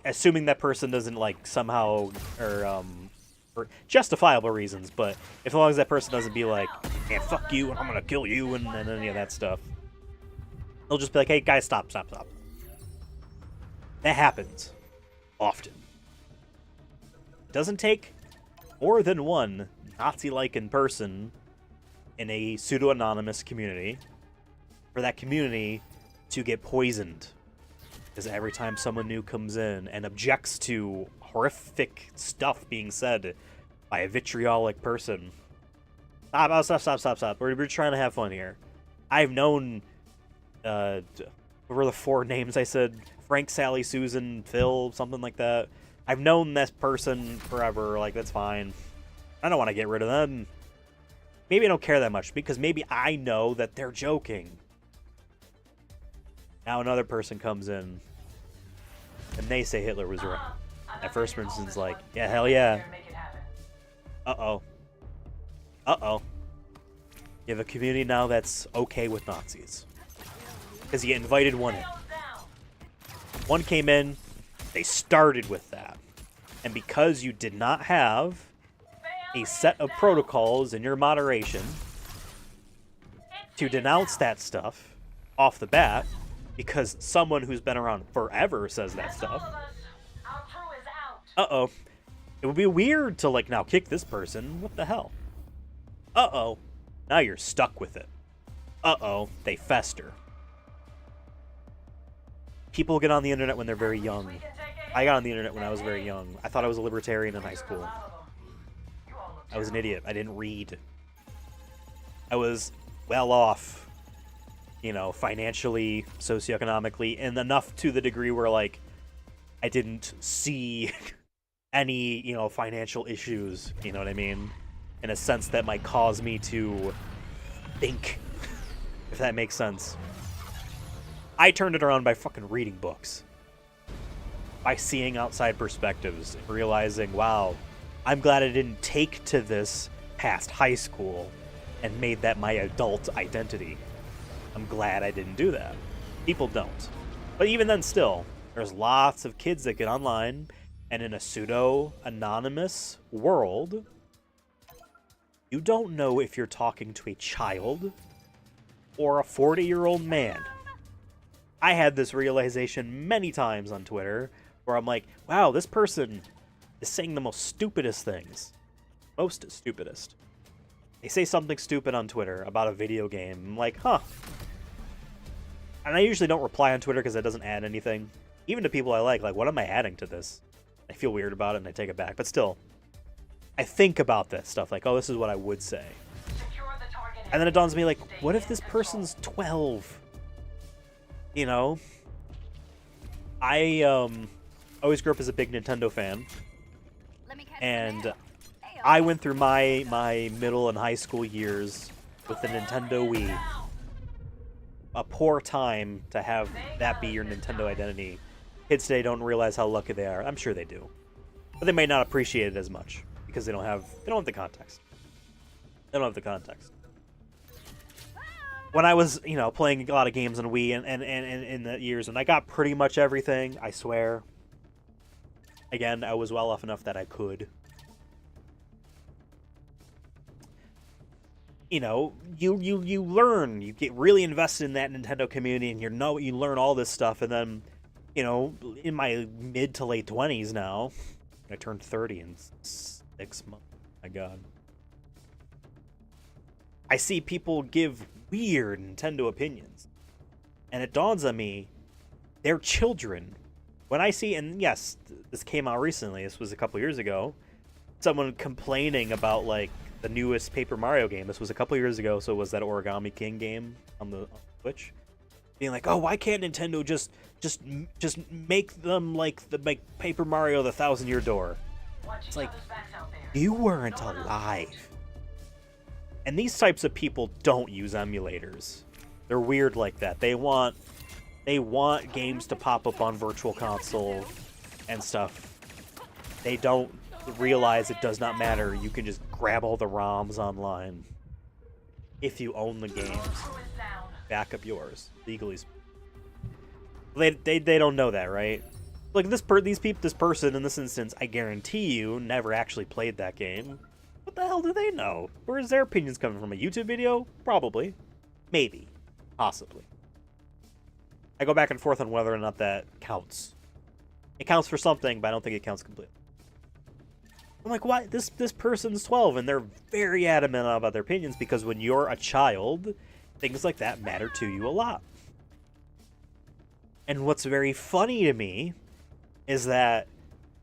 Assuming that person doesn't like somehow or for justifiable reasons, but as long as that person doesn't be like, man, fuck you, and I'm gonna kill you, and any of that stuff, they'll just be like, hey, guys, stop. That happens often. It doesn't take more than one Nazi-like person in a pseudo-anonymous community for that community to get poisoned. Because every time someone new comes in and objects to horrific stuff being said by a vitriolic person, stop. We're trying to have fun here. I've known, what were the four names I said? Frank, Sally, Susan, Phil, something like that. I've known this person forever, like, that's fine. I don't want to get rid of them. Maybe I don't care that much, because maybe I know that they're joking. Now another person comes in, and they say Hitler was right. That first person's like, yeah, hell yeah. Uh-oh. Uh-oh. You have a community now that's okay with Nazis. Because you invited one in. One came in, they started with that. And because you did not have a set of protocols in your moderation to denounce that stuff off the bat, because someone who's been around forever says that stuff, uh-oh. It would be weird to, like, now kick this person. What the hell? Uh-oh. Now you're stuck with it. Uh-oh. They fester. People get on the internet when they're very young. I got on the internet when I was very young. I thought I was a libertarian in high school. I was an idiot. I didn't read. I was well off, you know, financially, socioeconomically, and enough to the degree where, like, I didn't see any, you know, financial issues, you know what I mean? In a sense that might cause me to think, if that makes sense. I turned it around by fucking reading books. By seeing outside perspectives and realizing, wow, I'm glad I didn't take to this past high school and made that my adult identity. I'm glad I didn't do that. People don't. But even then still, there's lots of kids that get online and in a pseudo-anonymous world, you don't know if you're talking to a child or a 40-year-old man. I had this realization many times on Twitter where I'm like, wow, this person is saying the most stupidest things. Most stupidest. They say something stupid on Twitter about a video game. I'm like, huh. And I usually don't reply on Twitter because it doesn't add anything. Even to people I like, what am I adding to this? I feel weird about it and I take it back. But still, I think about that stuff. Like, oh, this is what I would say. And then it dawns on me, like, what if this person's 12? You know? I always grew up as a big Nintendo fan. And I went through my middle and high school years with the Nintendo Wii. A poor time to have that be your Nintendo identity. Kids today don't realize how lucky they are. I'm sure they do. But they may not appreciate it as much because they don't have the context. They don't have the context. When I was, you know, playing a lot of games on Wii and in the years when I got pretty much everything, I swear. Again, I was well off enough that I could. You know, you learn, you get really invested in that Nintendo community, and you learn all this stuff, and then, you know, in my mid to late 20s now, I turned 30 in 6 months. My God. I see people give weird Nintendo opinions, and it dawns on me, they're children. When I see, and yes, this came out recently, this was a couple years ago, someone complaining about, like, the newest Paper Mario game. This was a couple years ago, so it was that Origami King game on the Switch. Being like, oh, why can't Nintendo just make them like Paper Mario the 1,000-Year Door? It's like, you weren't alive. And these types of people don't use emulators. They're weird like that. They want games to pop up on Virtual Console and stuff. They don't realize it does not matter. You can just grab all the ROMs online. If you own the games, back up yours legally. They don't know that, right? Like this person in this instance, I guarantee you never actually played that game. What the hell do they know? Where is their opinions coming from? A YouTube video? Probably. Maybe. Possibly. I go back and forth on whether or not that counts. It counts for something, but I don't think it counts completely. I'm like, why? This person's 12, and they're very adamant about their opinions because when you're a child, things like that matter to you a lot. And what's very funny to me is that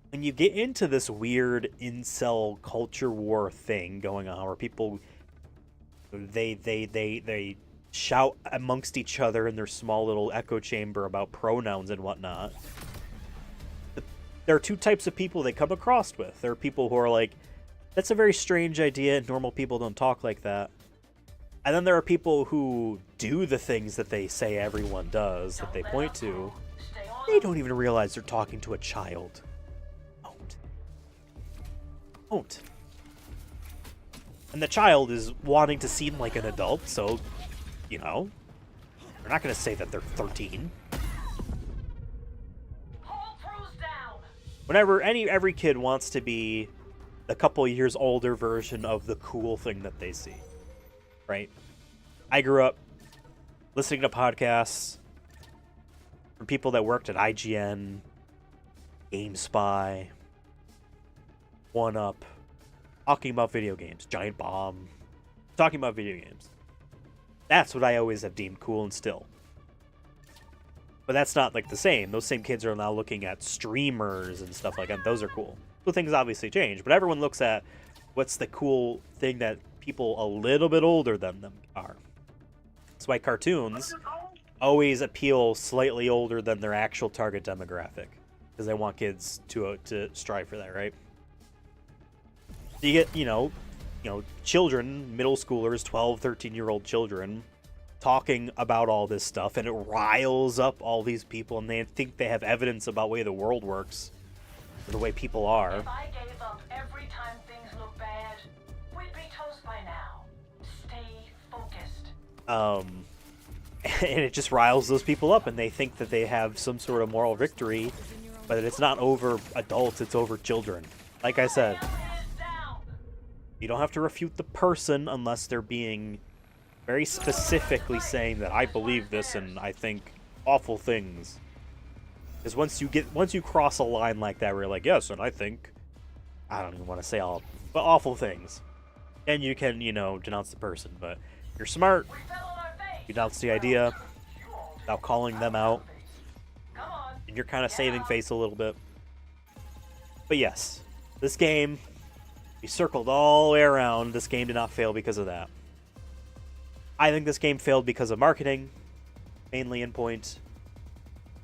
when you get into this weird incel culture war thing going on, where people they shout amongst each other in their small little echo chamber about pronouns and whatnot. There are two types of people they come across with. There are people who are like, that's a very strange idea, normal people don't talk like that. And then there are people who do the things that they say everyone does, that they point to. They don't even realize they're talking to a child. Don't. And the child is wanting to seem like an adult, so, you know, they're not going to say that they're 13. Whenever every kid wants to be the couple years older version of the cool thing that they see, right? I grew up listening to podcasts from people that worked at IGN, GameSpy, 1UP, talking about video games, Giant Bomb, talking about video games. That's what I always have deemed cool and still. But that's not like the same. Those same kids are now looking at streamers and stuff like that. Those are cool. So things obviously change, but everyone looks at what's the cool thing that people a little bit older than them are. That's why cartoons always appeal slightly older than their actual target demographic, because they want kids to strive for that, right? So you get, you know, children, middle schoolers, 12, 13-year-old children talking about all this stuff, and it riles up all these people, and they think they have evidence about the way the world works, or the way people are. If I gave up every time things look bad, we'd be toast by now. Stay focused. And it just riles those people up, and they think that they have some sort of moral victory, but it's not over adults, it's over children. Like I said, you don't have to refute the person unless they're being very specifically saying that I believe this and I think awful things. Because once you cross a line like that where you're like, yes, and I think, I don't even want to say all, but awful things, then you can, you know, denounce the person. But you're smart, you denounce the idea without calling them out, and you're kind of saving face a little bit. But yes, this game, we circled all the way around. This game did not fail because of that. I think this game failed because of marketing, mainly in point.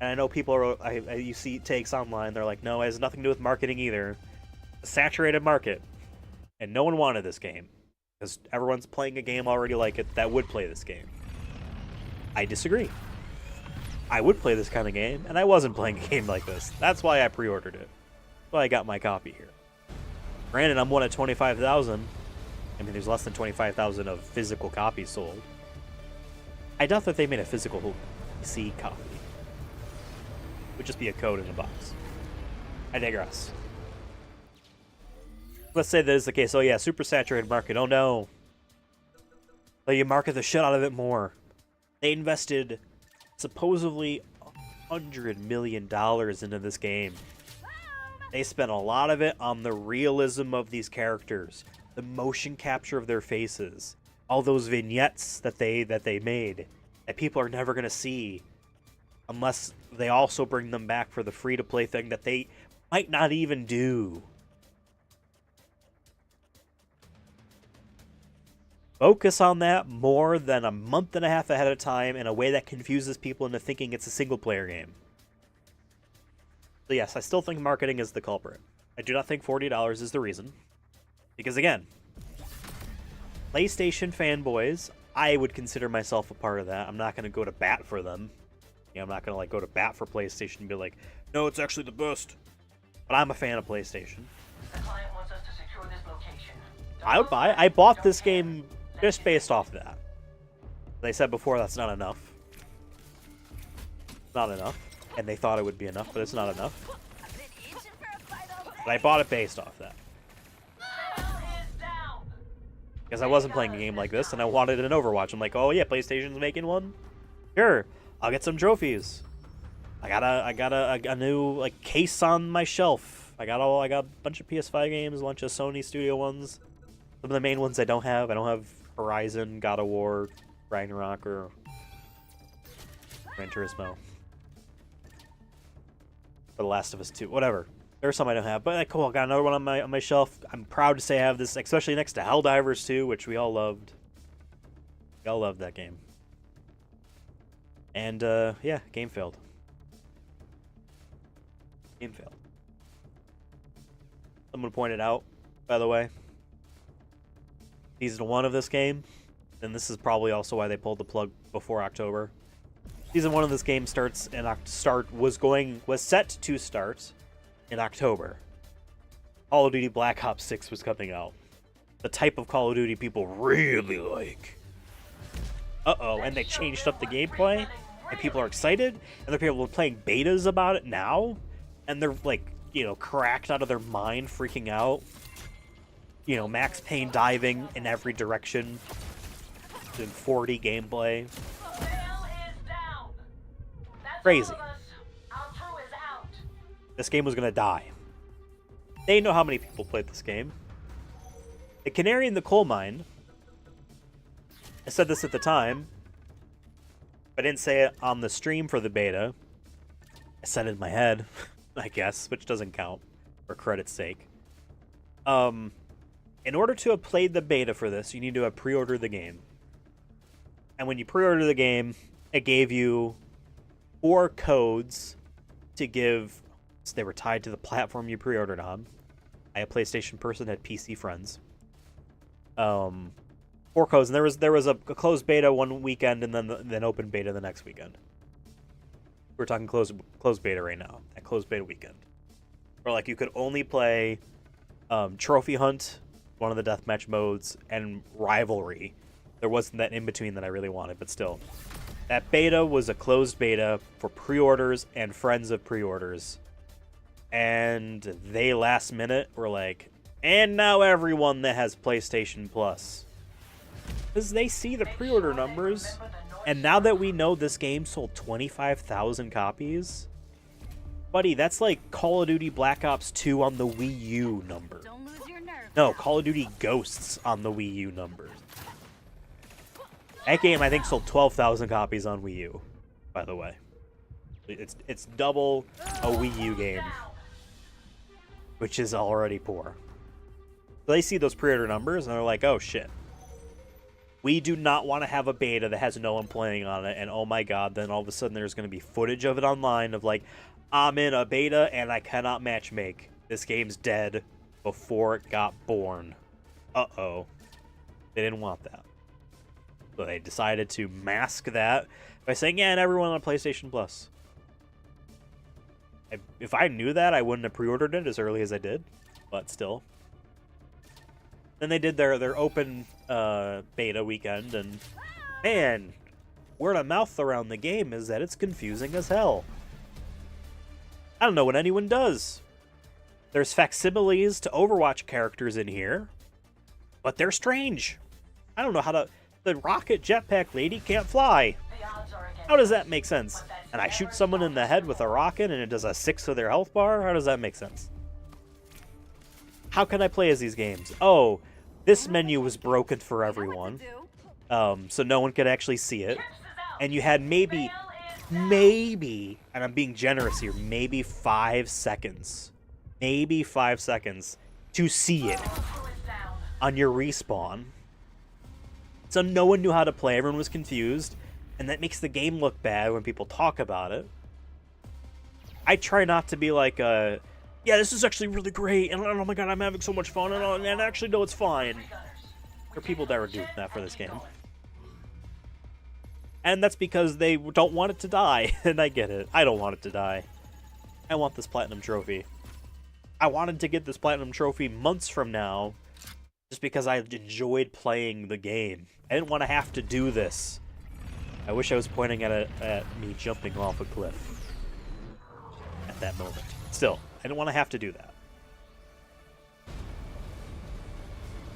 And I know people are, you see takes online, they're like, no, it has nothing to do with marketing either. A saturated market. And no one wanted this game. Because everyone's playing a game already like it that would play this game. I disagree. I would play this kind of game, and I wasn't playing a game like this. That's why I pre-ordered it. That's why I got my copy here. Granted, I'm one of 25,000. I mean, there's less than 25,000 of physical copies sold. I doubt that they made a physical PC copy. It would just be a code in a box. I digress. Let's say that is the case. Oh yeah, super saturated market. Oh no. But you market the shit out of it more. They invested supposedly $100 million into this game. They spent a lot of it on the realism of these characters, the motion capture of their faces, all those vignettes that they made that people are never going to see unless they also bring them back for the free-to-play thing that they might not even do. Focus on that more than a month and a half ahead of time in a way that confuses people into thinking it's a single-player game. So yes, I still think marketing is the culprit. I do not think $40 is the reason. Because again, PlayStation fanboys, I would consider myself a part of that. I'm not going to go to bat for them. You know, I'm not going to like go to bat for PlayStation and be like, no, it's actually the best. But I'm a fan of PlayStation. The client wants us to secure this location. I would buy it. I bought this game just based off that. They said before that's not enough. Not enough. And they thought it would be enough, but it's not enough. But I bought it based off that. Because I wasn't playing a game like this, and I wanted an Overwatch. I'm like, oh yeah, PlayStation's making one? Sure, I'll get some trophies. I got a new like case on my shelf. I got a bunch of PS5 games, a bunch of Sony Studio ones. Some of the main ones I don't have. I don't have Horizon, God of War, Ragnarok, or Gran Turismo. For The Last of Us 2, whatever. There's some I don't have, but like, cool. I got another one on my shelf. I'm proud to say I have this, especially next to Helldivers 2, which we all loved. We all loved that game. And yeah, game failed. Game failed. Someone pointed out, by the way, Season 1 of this game, and this is probably also why they pulled the plug before October. Season 1 of this game was set to start in October. Call of Duty Black Ops 6 was coming out. The type of Call of Duty people really like. Uh-oh, and they changed up the gameplay, and people are excited, and there are people playing betas about it now, and they're, like, you know, cracked out of their mind, freaking out. You know, Max Payne diving in every direction. In 40 gameplay. Crazy. This game was gonna die. They know how many people played this game. The canary in the coal mine, I said this at the time, but I didn't say it on the stream for the beta. I said it in my head, I guess, which doesn't count for credit's sake. In order to have played the beta for this, you need to have pre-ordered the game. And when you pre-order the game, it gave you 4 codes to give. So they were tied to the platform you pre-ordered on. I, a PlayStation person, had PC friends. 4 codes, and there was a closed beta one weekend, and then open beta the next weekend. We're talking closed beta right now. That closed beta weekend, where like you could only play Trophy Hunt, one of the deathmatch modes, and Rivalry. There wasn't that in between that I really wanted, but still, that beta was a closed beta for pre-orders and friends of pre-orders, and they last minute were like, and now everyone that has PlayStation Plus. Because they see the pre-order numbers, and now that we know this game sold 25,000 copies, buddy, that's like Call of Duty Black Ops 2 on the Wii U number. Don't lose your nerve. No, Call of Duty Ghosts on the Wii U numbers. That game, I think, sold 12,000 copies on Wii U, by the way. It's double a Wii U game, which is already poor. So they see those pre-order numbers, and they're like, oh, shit. We do not want to have a beta that has no one playing on it, and oh my god, then all of a sudden there's going to be footage of it online of like, I'm in a beta and I cannot matchmake. This game's dead before it got born. Uh-oh. They didn't want that. So they decided to mask that by saying, yeah, and everyone on PlayStation Plus. If I knew that, I wouldn't have pre-ordered it as early as I did, but still. Then they did their open beta weekend, and man, word of mouth around the game is that it's confusing as hell. I don't know what anyone does. There's facsimiles to Overwatch characters in here, but they're strange. I don't know how to... The rocket jetpack lady can't fly. How does that make sense? And I shoot someone in the head with a rocket and it does a 6 of their health bar? How does that make sense? How can I play as these games? Oh, this menu was broken for everyone. So no one could actually see it. And you had maybe, and I'm being generous here, maybe 5 seconds. Maybe 5 seconds to see it on your respawn. So no one knew how to play, everyone was confused, and that makes the game look bad when people talk about it. I try not to be like, yeah, this is actually really great, and oh my god, I'm having so much fun, and actually, no, it's fine. There are people that are doing that for this game. And that's because they don't want it to die, and I get it. I don't want it to die. I want this Platinum Trophy. I wanted to get this Platinum Trophy months from now, just because I enjoyed playing the game. I didn't want to have to do this. I wish I was pointing at me jumping off a cliff at that moment. Still, I didn't want to have to do that.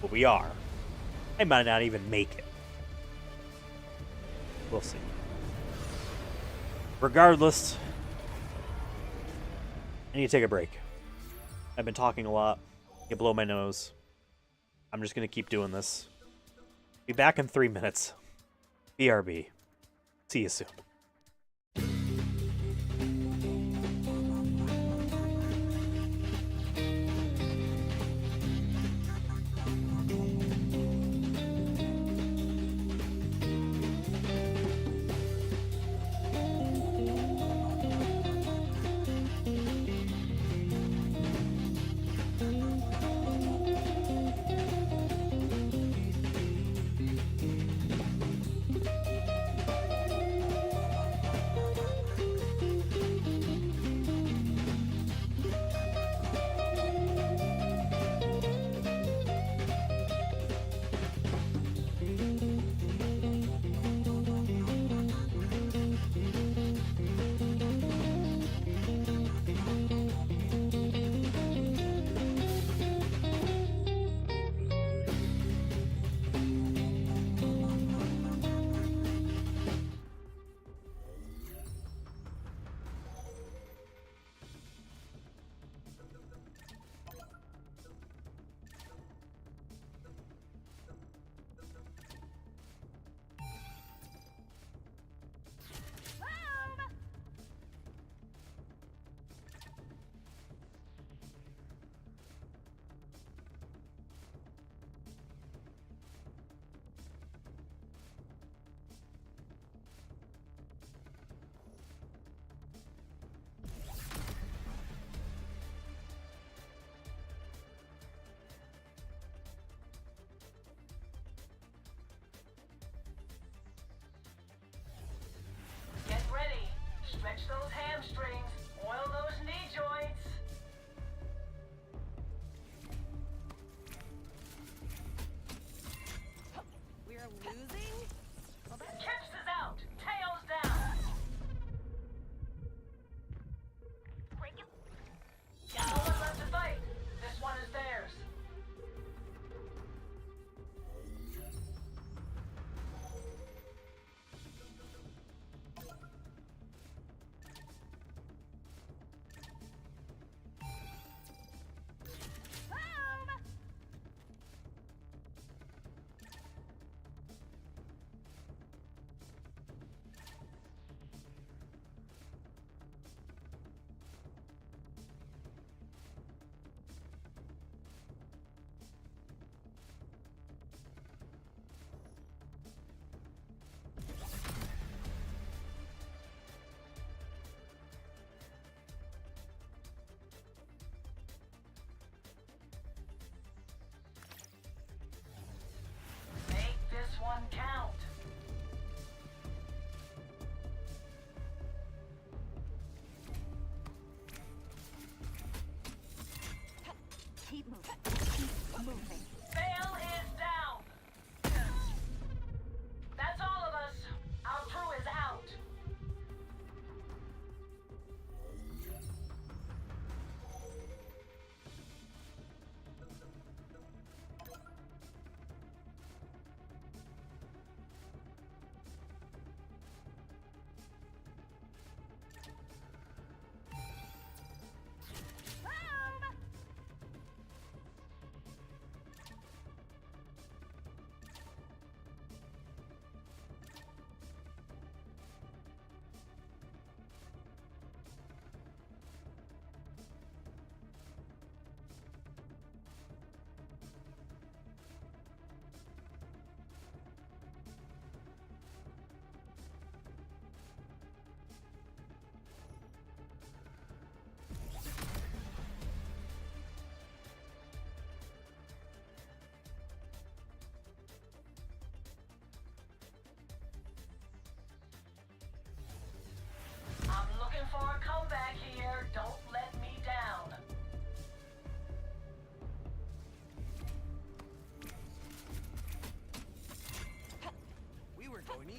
But we are. I might not even make it. We'll see. Regardless, I need to take a break. I've been talking a lot. You blow my nose. I'm just going to keep doing this. Be back in 3 minutes. BRB. See you soon.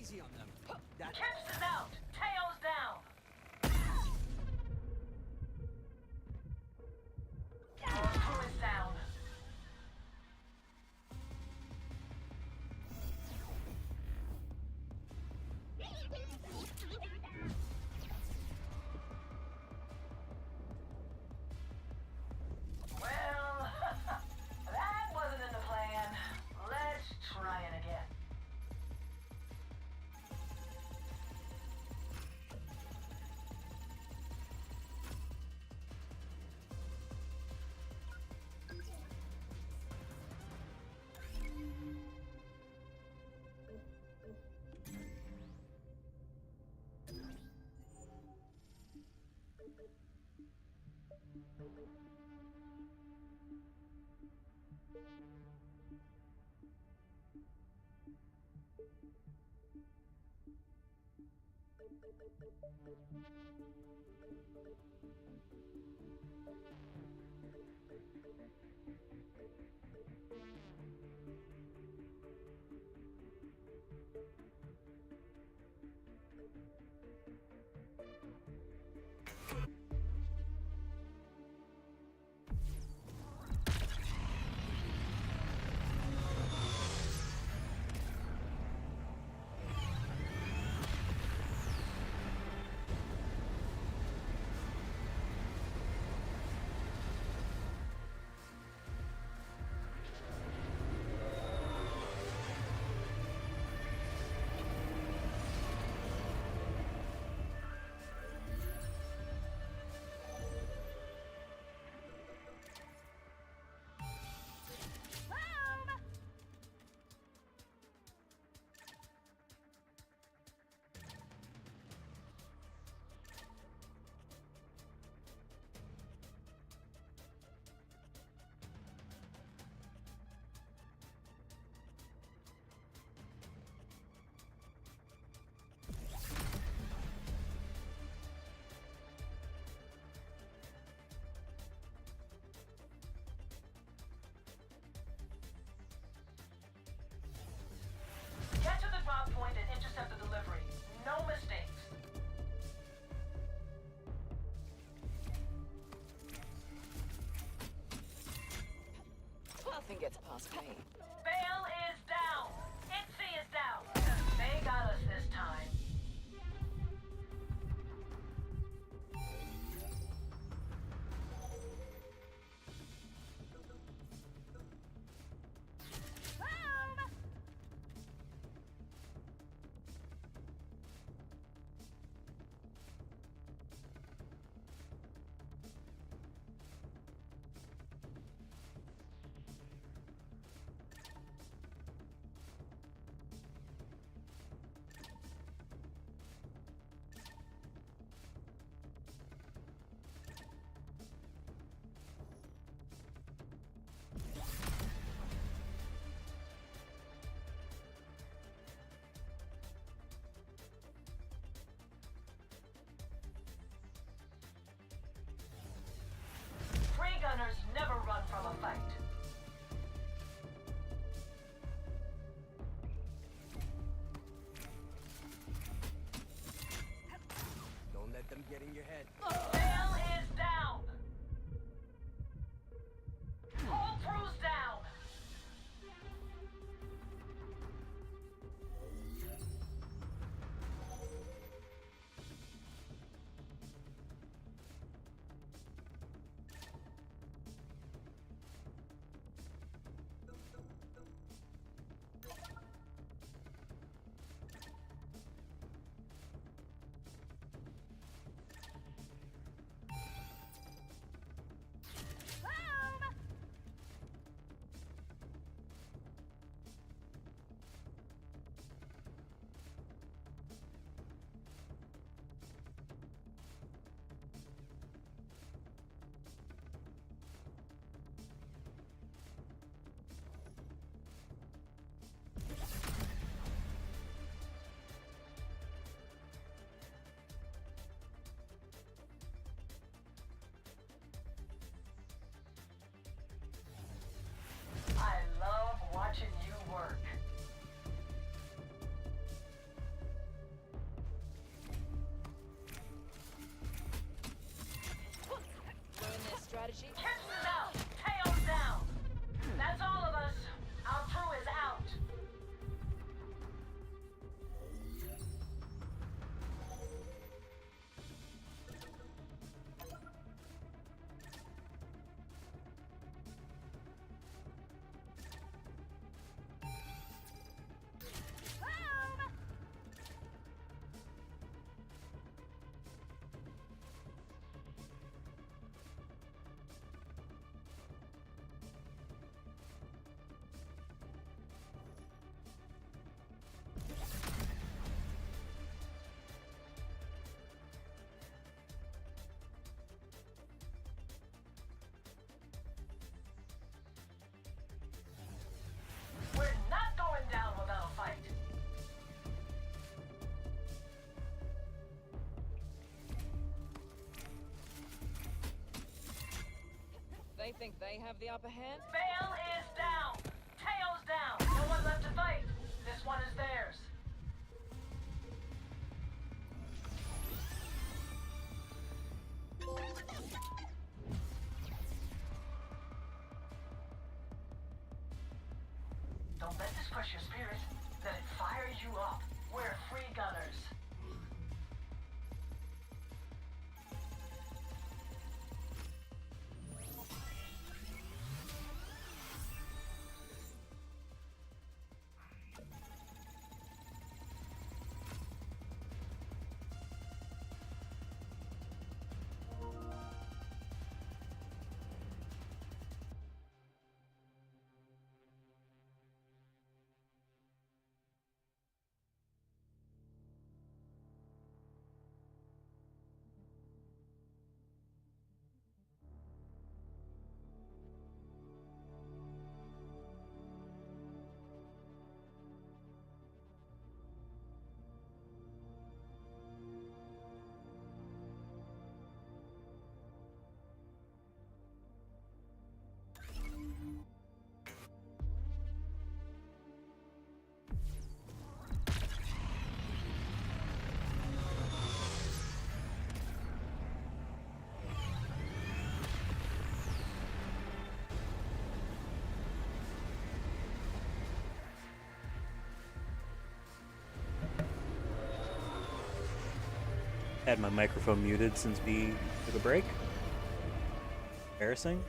Easy on them. That Kips is out. Tails down. Our crew is down. Well, that wasn't in the plan. Let's try it again. Get to the drop point and intercept the delivery. No mistakes. Nothing gets past me. Bale is down. Itzy is down. They got us this time. Free gunners never run from a fight. don't let them get in your head. Bale is down. Whole crew's down. They think they have the upper hand? Vale is down. Teo's down. No one left to fight. This one is theirs. Don't let this crush your spirit. Let it fire you up. We're free gunners. Had my microphone muted since we took a break. Embarrassing.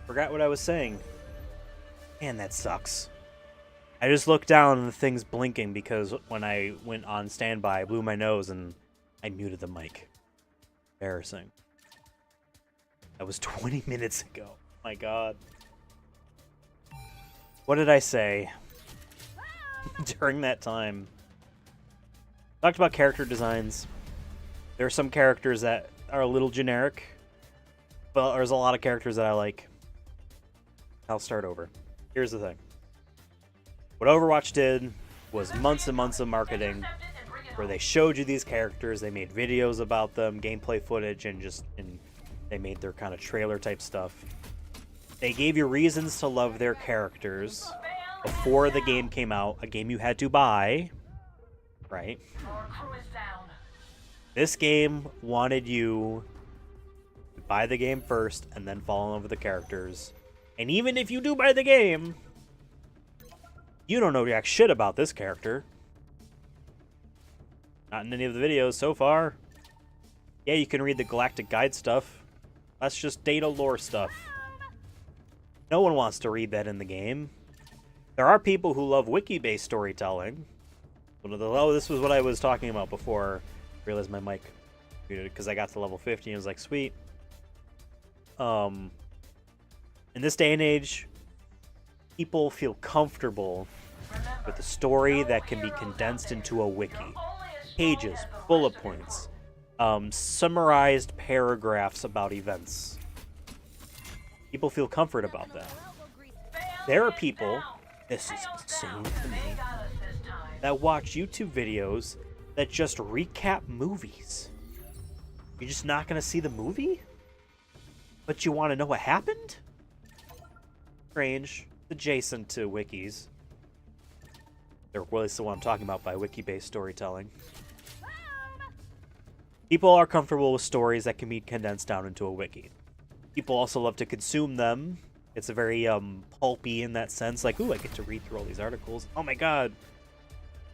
Forgot what I was saying. Man, that sucks. I just looked down and the thing's blinking because when I went on standby, I blew my nose and I muted the mic. Embarrassing. That was 20 minutes ago. My God. What did I say during that time? Talked about character designs. There are some characters that are a little generic, but there's a lot of characters that I like. I'll start over. Here's the thing. What Overwatch did was months and months of marketing where they showed you these characters, they made videos about them, gameplay footage, and they made their kind of trailer type stuff. They gave you reasons to love their characters before the game came out, a game you had to buy, right? Our crew is down. This game wanted you to buy the game first and then fall in love with the characters. And even if you do buy the game, you don't know jack shit about this character. Not in any of the videos so far. Yeah, you can read the Galactic Guide stuff. That's just data lore stuff. No one wants to read that in the game. There are people who love wiki-based storytelling. Oh, this was what I was talking about before. I realized my mic muted because I got to level 50 and was like, sweet. In this day and age, people feel comfortable with a story that can be condensed into a wiki. Pages, bullet points, summarized paragraphs about events. People feel comfort about that. There are people, this is insane to me, that watch YouTube videos that just recap movies. You're just not going to see the movie? But you want to know what happened? Strange. Adjacent to wikis. They're really still what I'm talking about by wiki-based storytelling. People are comfortable with stories that can be condensed down into a wiki. People also love to consume them. It's a very pulpy in that sense. Like, ooh, I get to read through all these articles. Oh my god.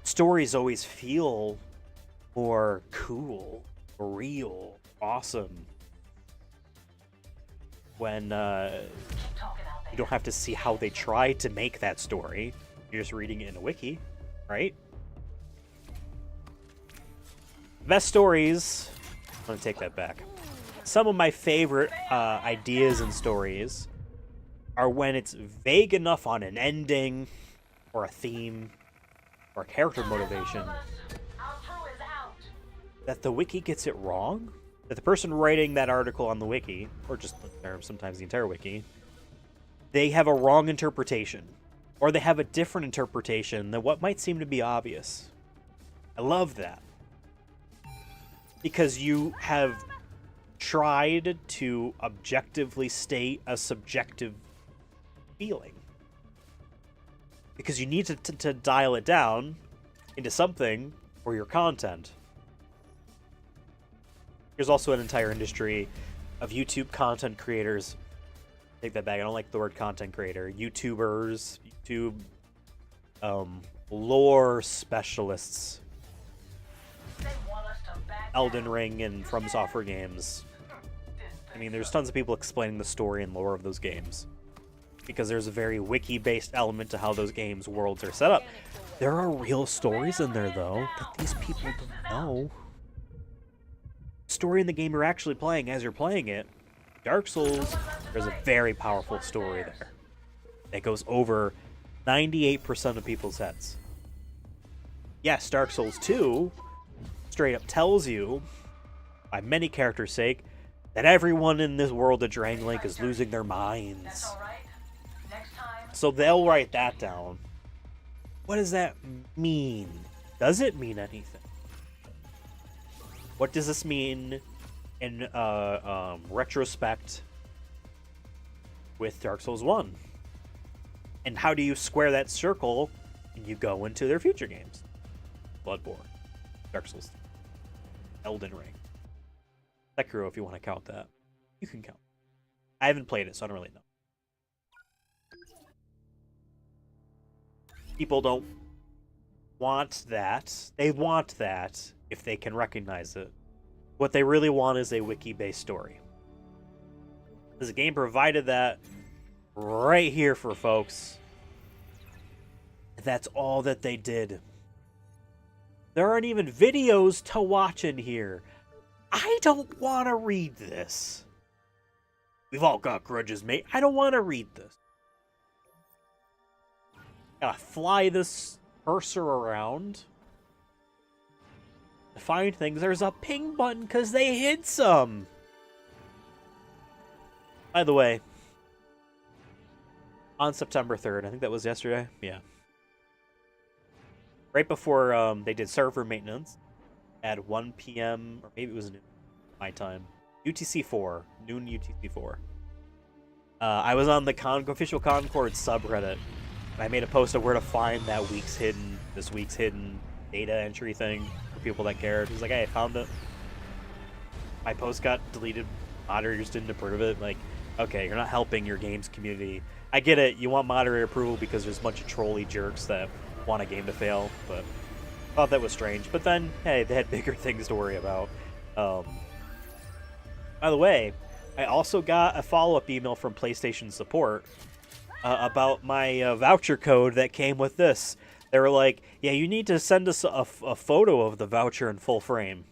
Stories always feel more cool, real, awesome when you don't have to see how they tried to make that story. You're just reading it in a wiki, right? Best stories. I'm gonna take that back. Some of my favorite ideas and stories are when it's vague enough on an ending or a theme or a character motivation that the wiki gets it wrong, that the person writing that article on the wiki, or just or sometimes the entire wiki, they have a wrong interpretation, or they have a different interpretation than what might seem to be obvious. I love that. Because you have tried to objectively state a subjective feeling. Because you need to dial it down into something for your content. There's also an entire industry of YouTube content creators. Take that back. I don't like the word content creator. YouTubers, YouTube lore specialists. They want us to back Elden down. Ring and From Software games. I mean, there's tons of people explaining the story and lore of those games. Because there's a very wiki-based element to how those games' worlds are set up. There are real stories in there, though, that these people don't know. Story in the game you're actually playing as you're playing it. Dark Souls, there's a very powerful story there. That goes over 98% of people's heads. Yes, Dark Souls 2 straight up tells you, by many characters' sake, that everyone in this world of Drangleic is losing their minds. That's all right. Next time. So they'll write that down. What does that mean? Does it mean anything? What does this mean in retrospect with Dark Souls 1? And how do you square that circle when you go into their future games? Bloodborne, Dark Souls, Elden Ring, Sekiro, if you want to count that. You can count. I haven't played it, so I don't really know. People don't want that. They want that if they can recognize it. What they really want is a wiki-based story. This game provided that right here for folks. That's all that they did. There aren't even videos to watch in here. I don't want to read this. We've all got grudges, mate. I don't want to read this. Gotta fly this cursor around to find things. There's a ping button because they hid some. By the way, on September 3rd, I think that was yesterday. Yeah. Right before they did server maintenance at 1 p.m. or maybe it was noon my time. UTC4, noon UTC4. I was on the official Concord subreddit. I made a post of where to find this week's hidden data entry thing for people that cared. It was like, hey, I found it. My post got deleted. Moderators didn't approve it. Like, okay, you're not helping your game's community. I get it. You want moderator approval because there's a bunch of trolly jerks that want a game to fail, but I thought that was strange. But then, hey, they had bigger things to worry about. By the way, I also got a follow-up email from PlayStation support about my voucher code that came with this. They were like, yeah, you need to send us a photo of the voucher in full frame.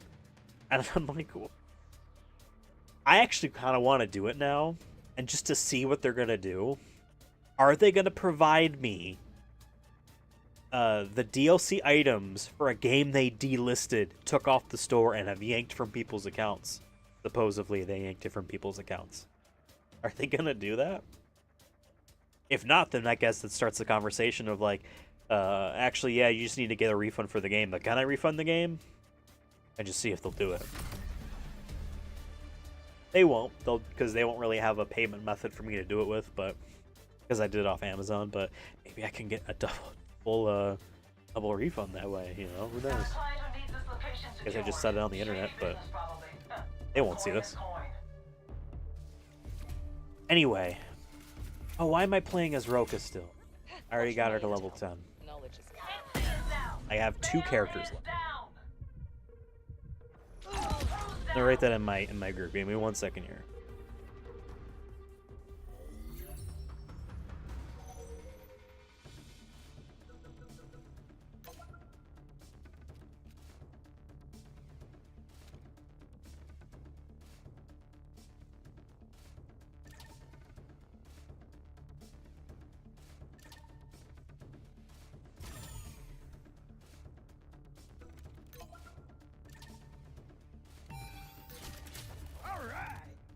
And I'm like, I actually kind of want to do it now, and just to see what they're going to do. Are they going to provide me the DLC items for a game they delisted, took off the store, and have yanked from people's accounts? Supposedly, they yanked it from people's accounts. Are they going to do that? If not, then I guess it starts the conversation of like, actually, yeah, you just need to get a refund for the game, but can I refund the game? And just see if they'll do it. They won't, because they won't really have a payment method for me to do it with, but because I did it off Amazon, but maybe I can get a double refund that way, you know, who knows? I guess I just said it on the internet, but they won't see this. Anyway. Oh, why am I playing as Roka still? I already got her to level 10. I have 2 characters left. I'll write that in my group. Give me 1 second here.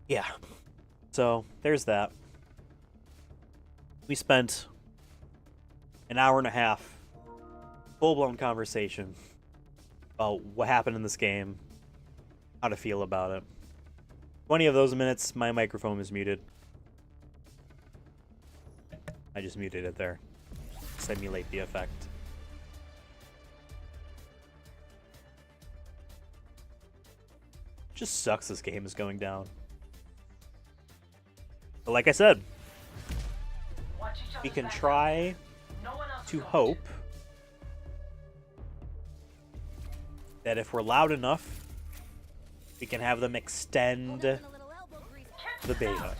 Yeah, so there's that. We spent an hour and a half, full-blown conversation about what happened in this game, how to feel about it. 20 of those minutes, my microphone is muted. I just muted it there. Simulate the effect. Just sucks this game is going down. But like I said, Watch each we other's can backs. try No one else to will. hope that if we're loud enough, we can have them extend the beta.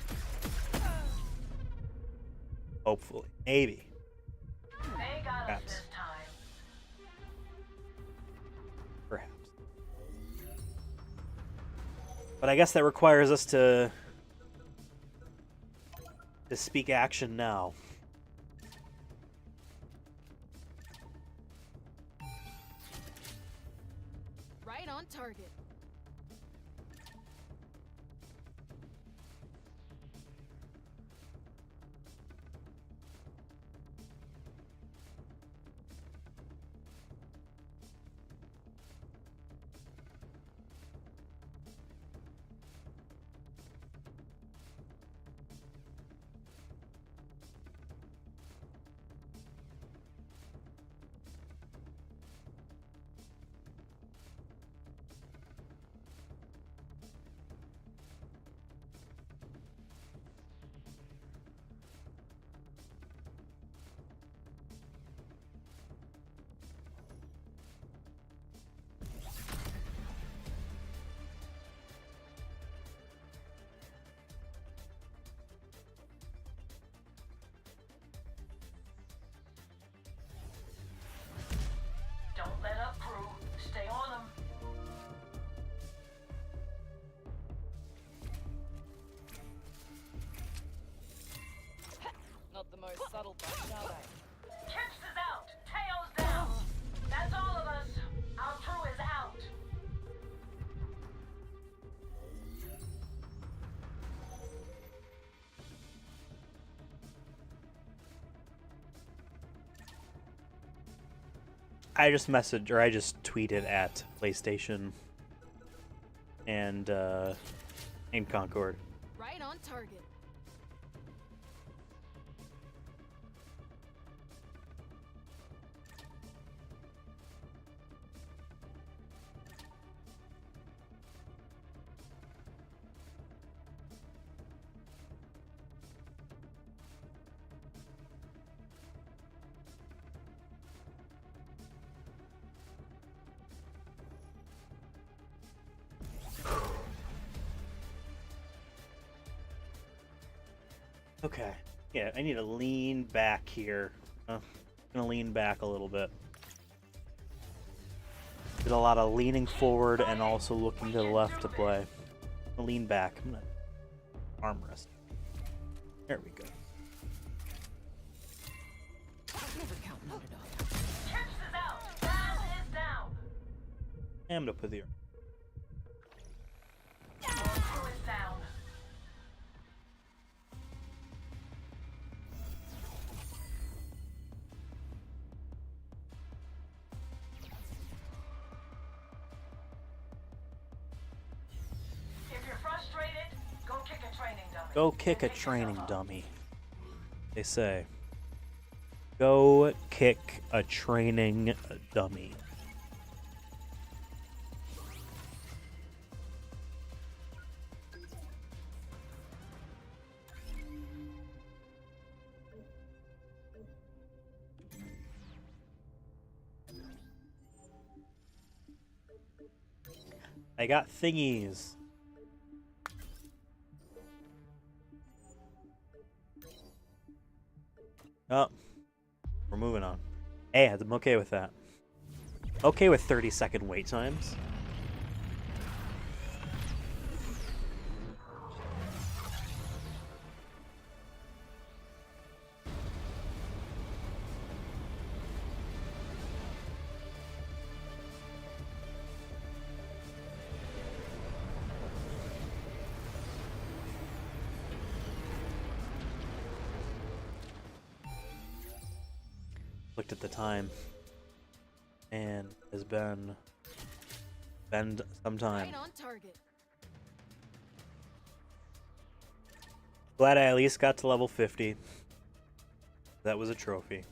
Hopefully. Maybe. They got us Perhaps. this time. Perhaps. But I guess that requires us to speak action now. Right on target. Don't let up, crew. Stay on them. Not the most subtle bunch, are they? Chips is out. Tails down. That's all of us. Our crew is out. I just messaged, or I just tweeted at PlayStation and Concord. Right on target. Okay. Yeah, I need to lean back here. I'm gonna lean back a little bit. Did a lot of leaning forward and also looking to the left to play. Lean back. I'm gonna arm rest. There we go. Never count an underdog. Chips is out. Baz is down. I'm gonna put the Our crew is down. If you're frustrated, go kick a training dummy. Go kick a And pick training yourself up. dummy. They say. Go kick a training dummy. I got thingies. Oh, we're moving on. Hey, I'm okay with that. Okay with 30-second wait times. Looked at the time, and has been some time. Right on target. Glad I at least got to level 50. That was a trophy.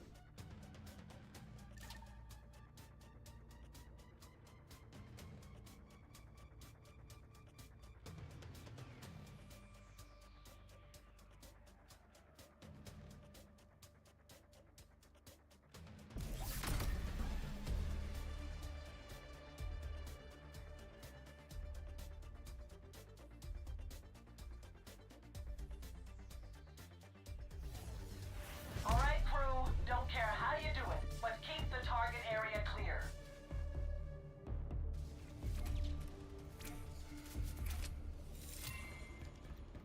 All right, crew. Don't care how you do it, but keep the target area clear.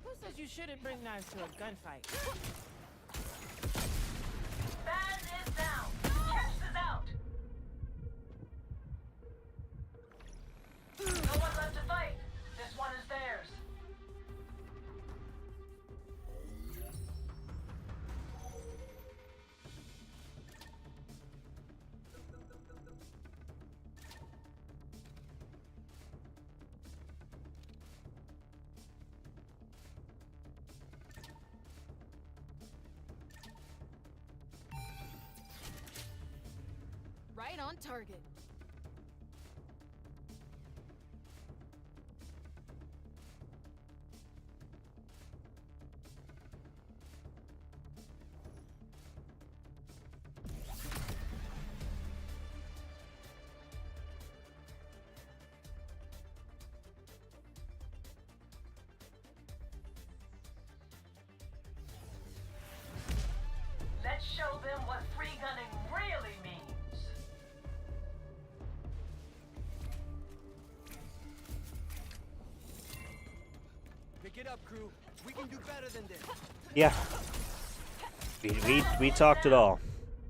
Who says you shouldn't bring knives to a gunfight? Baz is down. Caps is out. No one left to fight. This one is theirs. Right on target. Let's show them what free gunning really means. Pick it up, crew. We can do better than this. Yeah. We talked it all.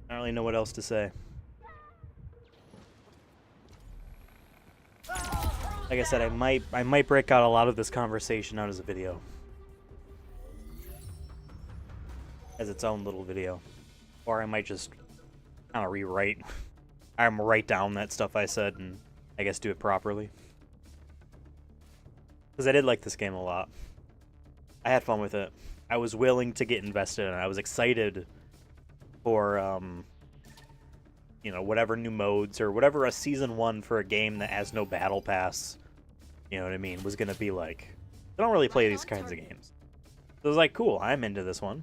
I don't really know what else to say. Like I said, I might break out a lot of this conversation out as a video. As its own little video. Or I might just kind of rewrite. Write down that stuff I said and I guess do it properly. Because I did like this game a lot. I had fun with it. I was willing to get invested in it. I was excited for, you know, whatever new modes or whatever a Season 1 for a game that has no battle pass, you know what I mean, was going to be like. I don't really play these kinds of games. So it was like, cool, I'm into this one.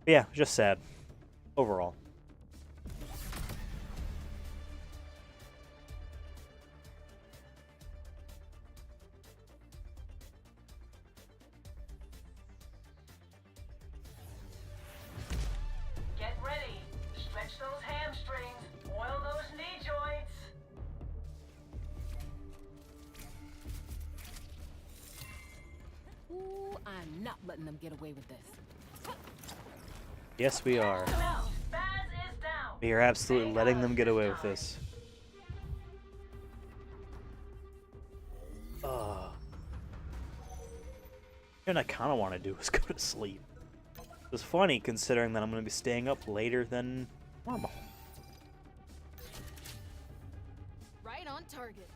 But yeah, just sad. Overall. Get ready. Stretch those hamstrings. Oil those knee joints. Ooh, I'm not letting them get away with this. Yes, we are. Out. Baz is down. We are absolutely letting them get away with this. And I kind of want to do is go to sleep. It's funny considering that I'm going to be staying up later than normal. Right on target.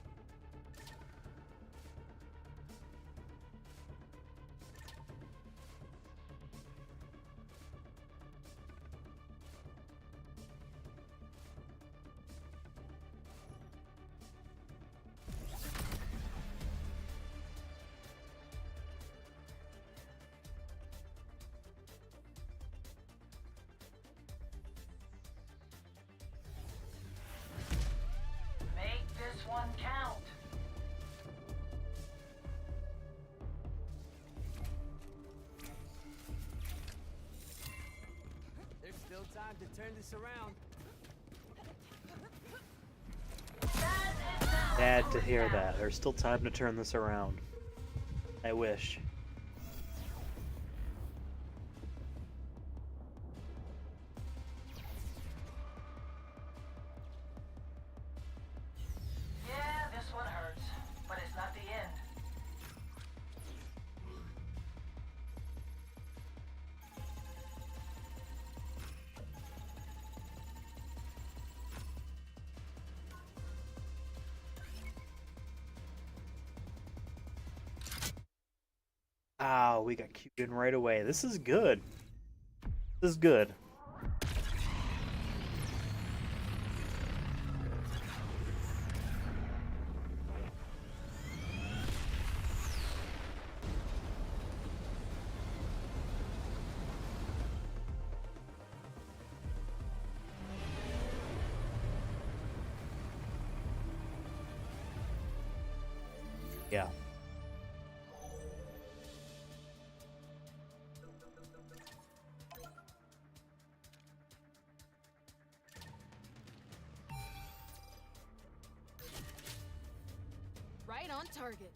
Make this one count. There's still time to turn this around. Baz is down. Sad to hear that. There's still time to turn this around. I wish. Yeah, this one hurts, but it's not the end. Ah, we got queued in right away. This is good. This is good. Yeah. Right on target.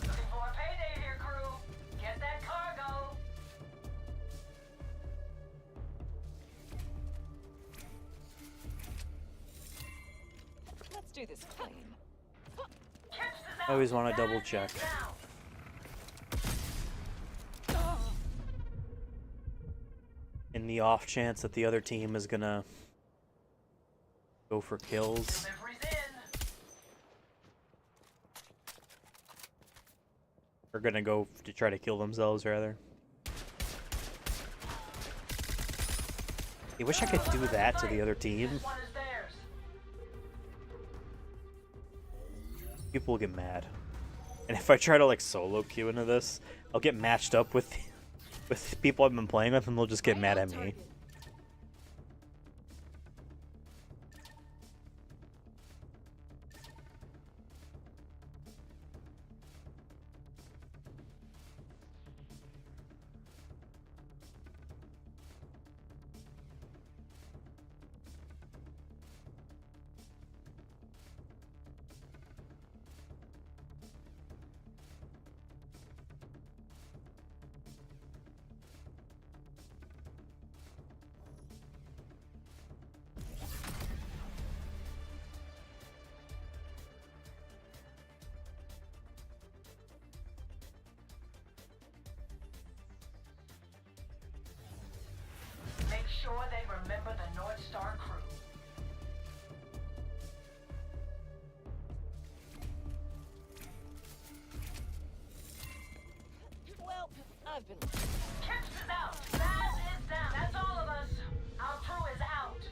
Looking for a payday here, crew. Get that cargo. Let's do this clean. Chips is out. I always want to Gas double is check. down. In the off chance that the other team is gonna go for kills. Delivery's in. Or gonna go to try to kill themselves, rather. I wish I could do that to the other team. This one is theirs. People will get mad. And if I try to, like, solo queue into this, I'll get matched up with people I've been playing with, and they'll just get mad at me. Make sure they remember the North Star crew. Well, I've been. Chips is out. Gas is down. That's all of us. Our crew is out.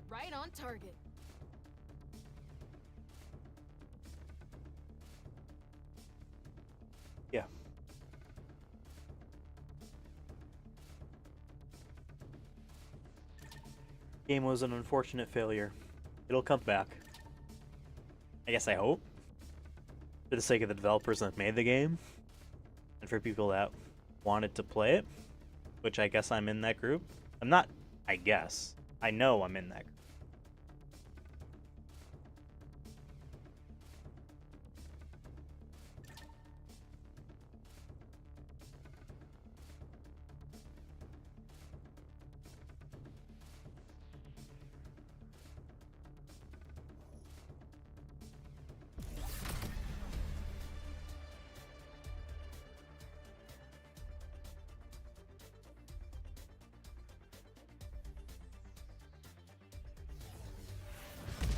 Right on target. Yeah. Game was an unfortunate failure. It'll come back. I guess I hope. For the sake of the developers that made the game. And for people that wanted to play it. Which I guess I'm in that group. I'm not, I guess. I know I'm in that group.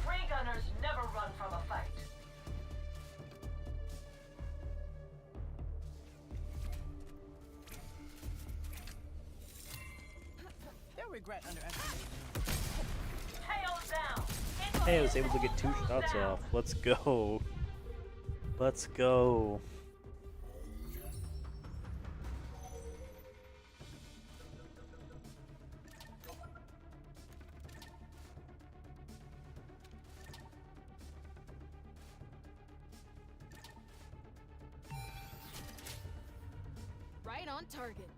Free gunners never run from a fight. They'll regret underestimating. Tails down. Hey, I was able to get 2 shots off. Let's go. Let's go. Right on target.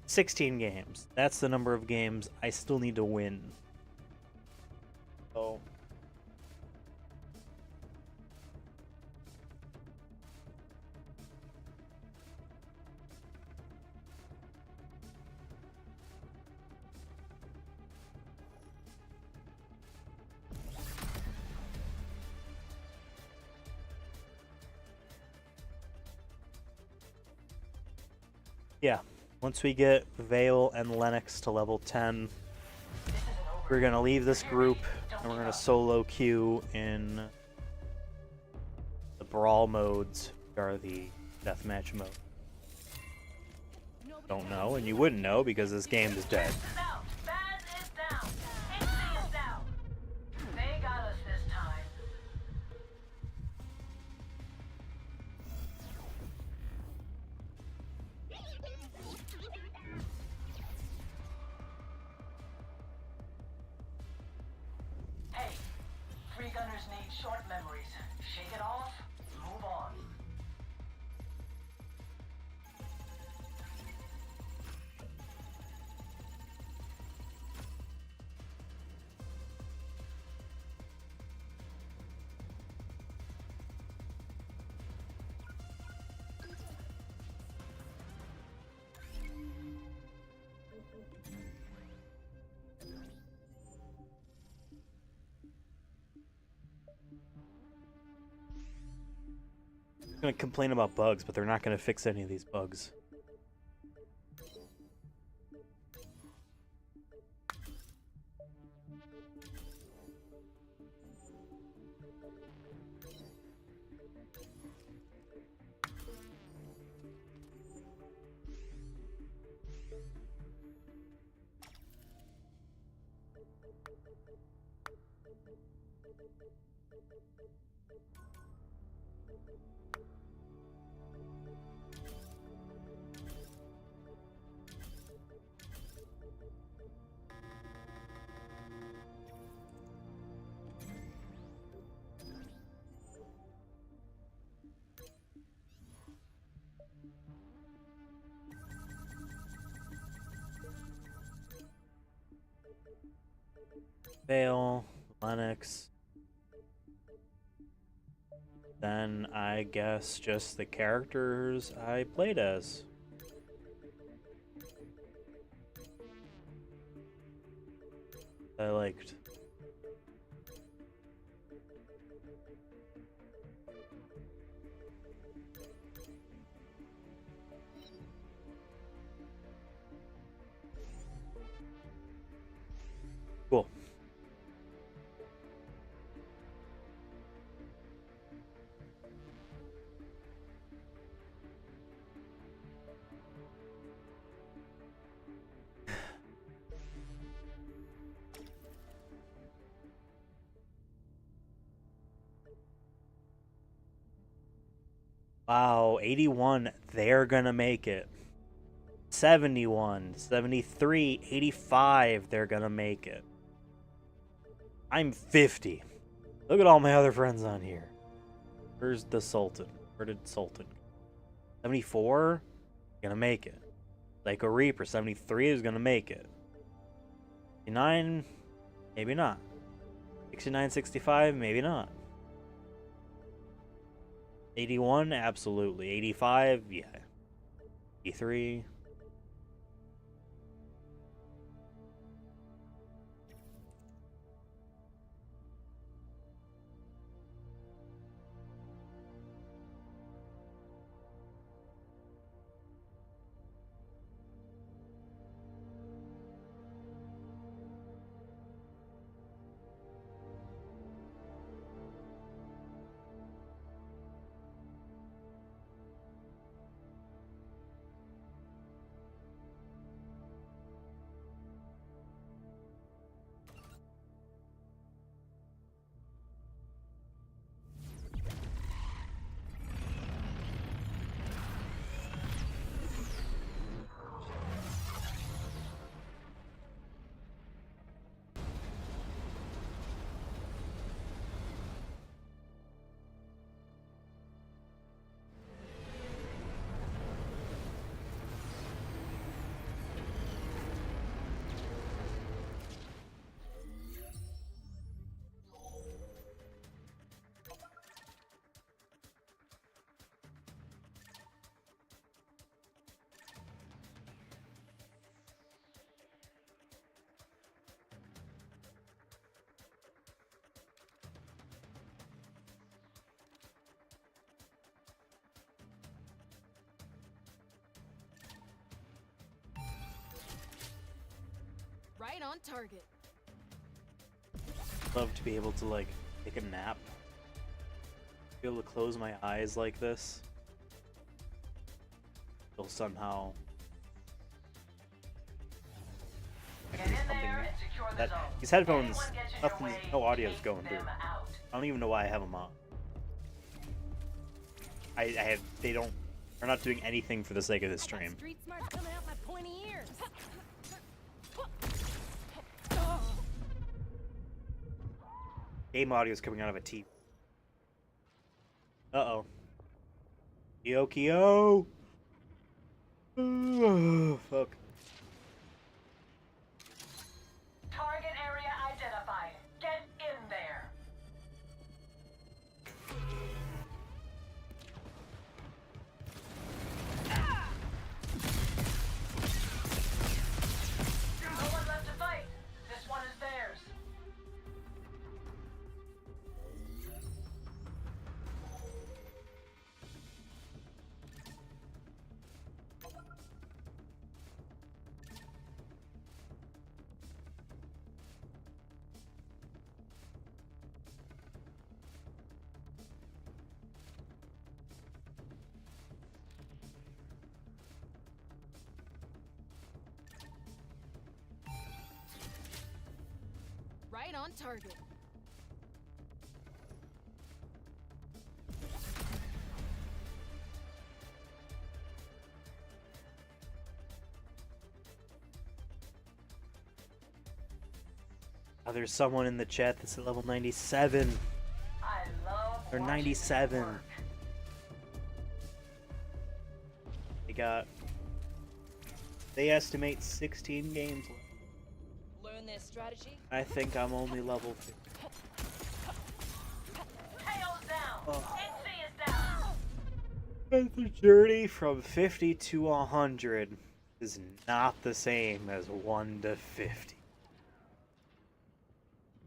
16 games. That's the number of games I still need to win. So yeah, once we get Vale and Lennox to level 10, we're gonna leave this group and we're gonna solo queue in the brawl modes, which are the deathmatch mode. Don't know, and you wouldn't know because this game is dead. Is out. Baz is down. AC is down. They got us this time. Hey, free gunners need short memories. Shake it off, move on. I'm gonna complain about bugs, but they're not gonna fix any of these bugs. Vale, Lennox. Then I guess just the characters I played as. I liked. Cool. Wow, 81, they're gonna make it. 71, 73, 85, they're gonna make it. I'm 50. Look at all my other friends on here. Where's the Sultan? Where did Sultan go? 74? Gonna make it. Psycho Reaper, 73 is gonna make it. 69? Maybe not. 69, 65? Maybe not. 81? Absolutely. 85? Yeah. 83? on target. Love to be able to like take a nap. Be able to close my eyes like this. Still somehow. Get in there and secure the That zone. these headphones, Anyone gets in your nothing, way, no audio's take going through. them out. I don't even know why I have them on. They don't. They're not doing anything for the sake of this stream. Street smarts coming out my pointy ears. Game audio is coming out of a TV. Uh-oh. Yokio! Fuck. Target area identified. Get in there. No one left to fight. This one is theirs. Right on target. Oh, there's someone in the chat that's at level 97. I love Or watching 97. it work. They estimate 16 games left. Learn their strategy. I think I'm only level 50. Tails down. Oh. NC is down. But the journey from 50 to 100 is not the same as 1 to 50.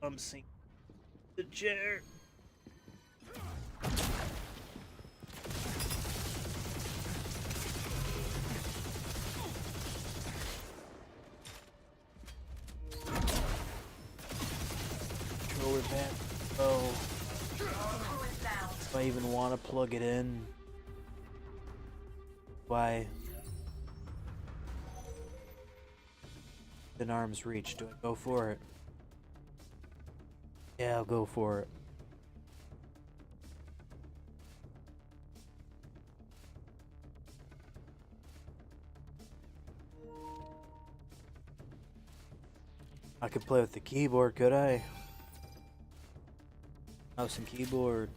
I'm seeing the chair. Controller back. Oh. Crew is down. If I even want to plug it in. Why? Within arm's reach. Do I go for it? Yeah, I'll go for it. I could play with the keyboard, could I? Mouse and keyboard.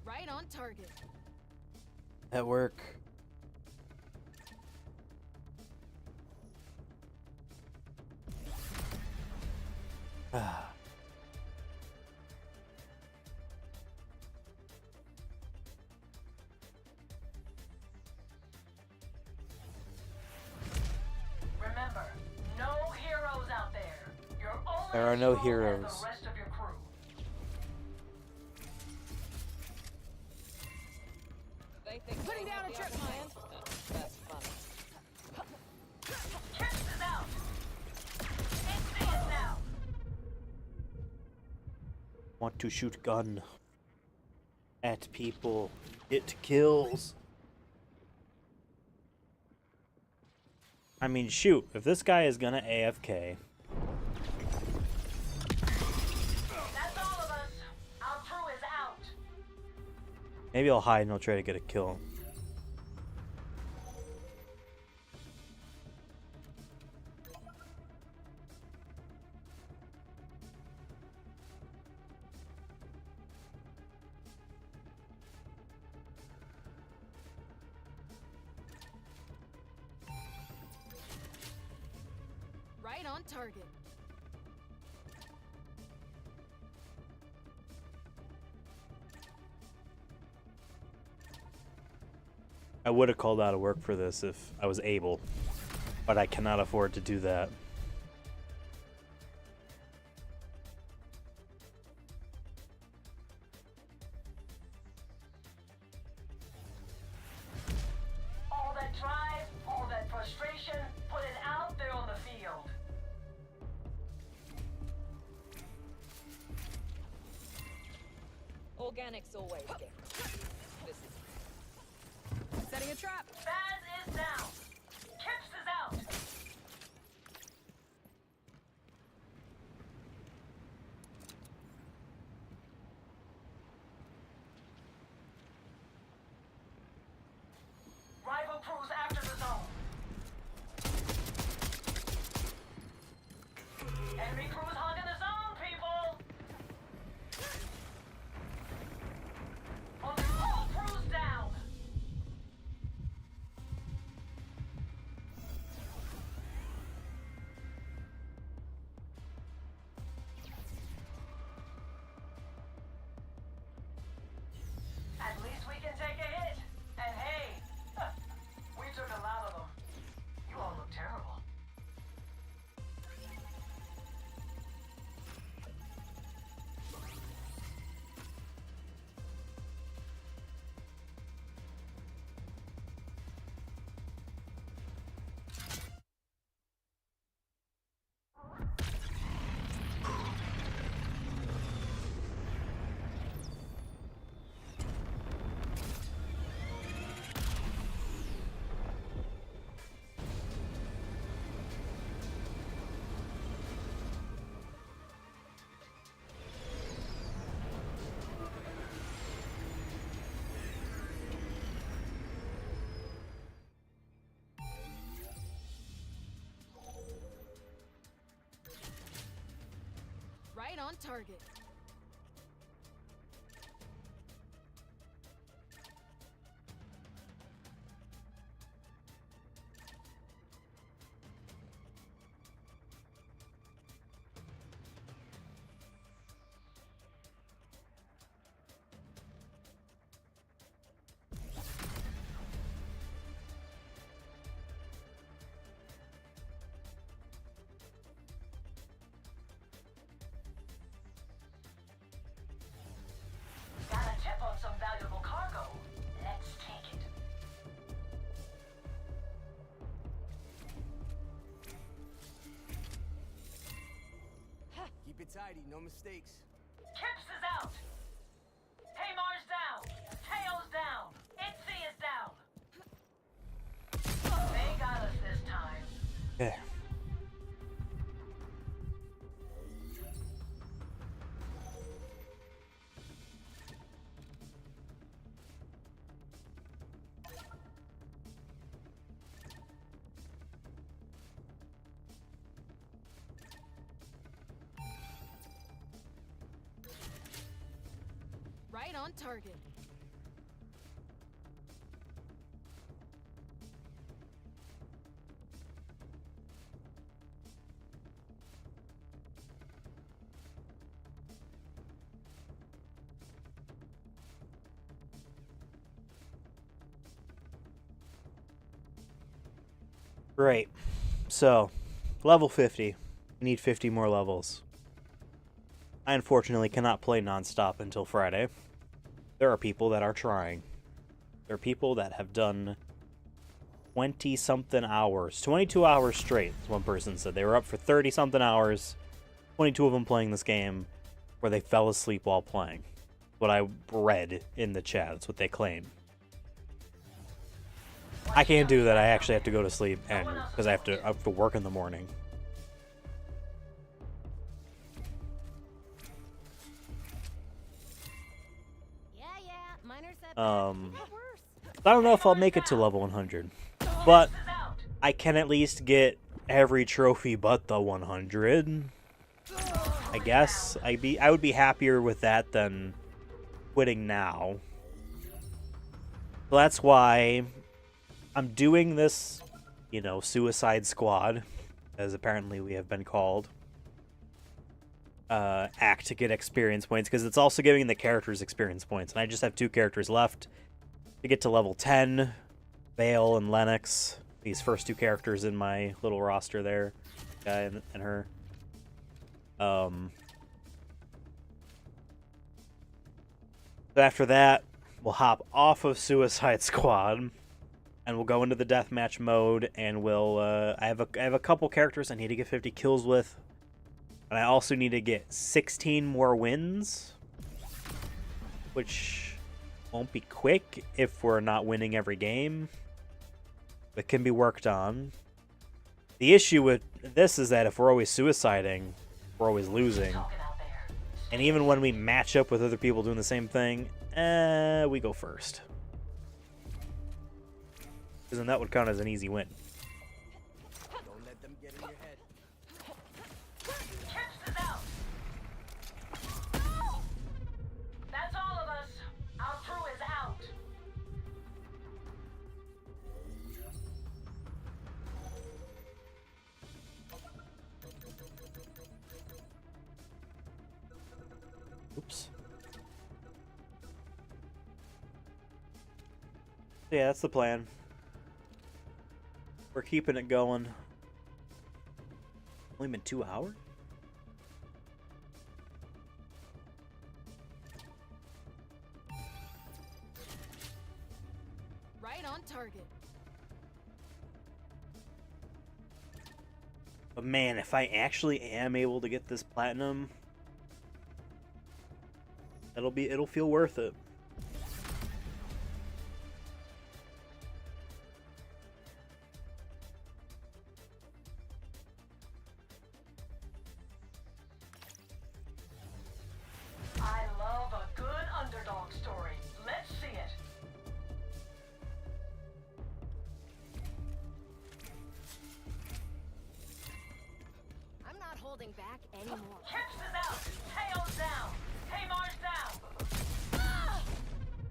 Right on target. At work. Ah. Remember, no heroes out there. You're only There are no as strong as heroes. the rest of your crew. They think Putting they down have a the trip upper mine. hand? That's funny. Kiss is out. NC is down. Want to shoot gun at people. It kills. I mean, shoot. If this guy is gonna AFK, That's all of us. Our crew is out. maybe I'll hide and I'll try to get a kill. Right on target. I would have called out of work for this if I was able, but I cannot afford to do that. All that drive, all that frustration, put it out there on the field. Organics always get. This is Setting a trap. Baz is down. Kips is out. Rival crews after the zone. Enemy crews hogging the zone, people. Only 4 crews down. At least we can take a hit. And hey, we took a lot of them. You all look terrible. Right on target. Got a tip on some valuable cargo. Let's take it. Keep it tidy, no mistakes. Kips is out. Tamar's down. Teo's down. Itzy is down. They got us this time. Okay. Right on target. Great. So, level 50. We need 50 more levels. I unfortunately cannot play nonstop until Friday. There are people that are trying. There are people that have done 20-something hours. 22 hours straight, as one person said. They were up for 30-something hours, 22 of them playing this game, where they fell asleep while playing. What I read in the chat. That's what they claim. I can't do that. I actually have to go to sleep, and because I have to work in the morning. Yeah, minor setback. I Worse. don't know if I'll make it to level 100, but I can at least get every trophy but the 100. I guess I would be happier with that than quitting now. So that's why I'm doing this, Suicide Squad, as apparently we have been called, act to get experience points, because it's also giving the characters experience points, and I just have 2 characters left to get to level 10, Vale and Lennox, these first 2 characters in my little roster there, guy and her. So after that, we'll hop off of Suicide Squad, and we'll go into the deathmatch mode, and we'll, I have a couple characters I need to get 50 kills with, and I also need to get 16 more wins which won't be quick if we're not winning every game, but can be worked on. The issue with this is that if we're always suiciding, we're always losing. Talking out there. And even when we match up with other people doing the same thing, we go first. Because then that would count as an easy win. Don't let them get in your head. Chips is out. That's all of us. Our crew is out. Oops. Yeah, that's the plan. We're keeping it going. Only been 2 hours? Right on target. But man, if I actually am able to get this platinum, it'll feel worth it. I love a good underdog story. Let's see it. I'm not holding back anymore. Chips is out. Tails down. Haymar's down.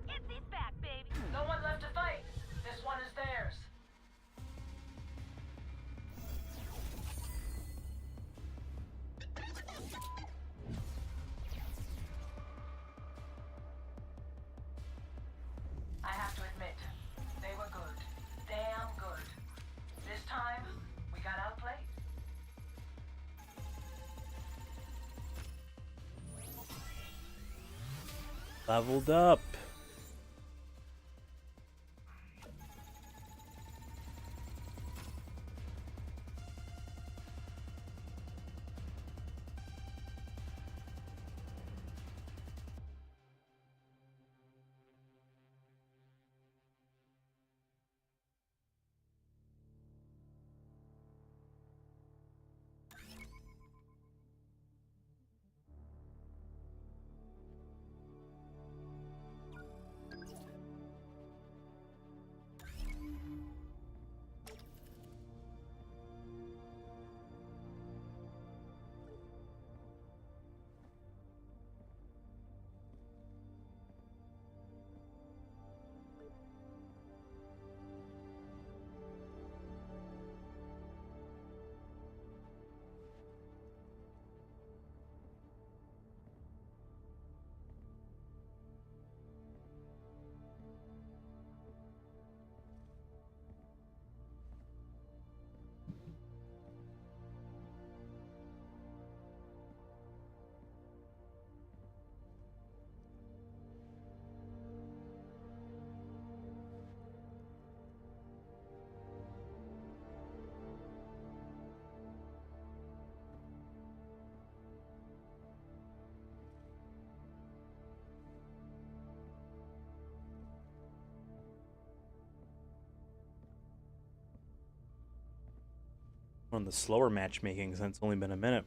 Get this back, baby. No one left to fight. This one is theirs. I have to admit, they were good. Damn good. This time, we got outplayed. Leveled up. One of the slower matchmaking since it's only been a minute.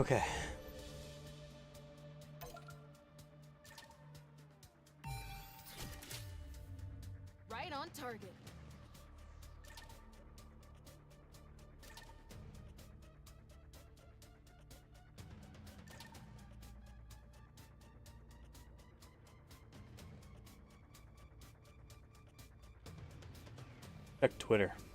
Okay. Right on target. Check Twitter.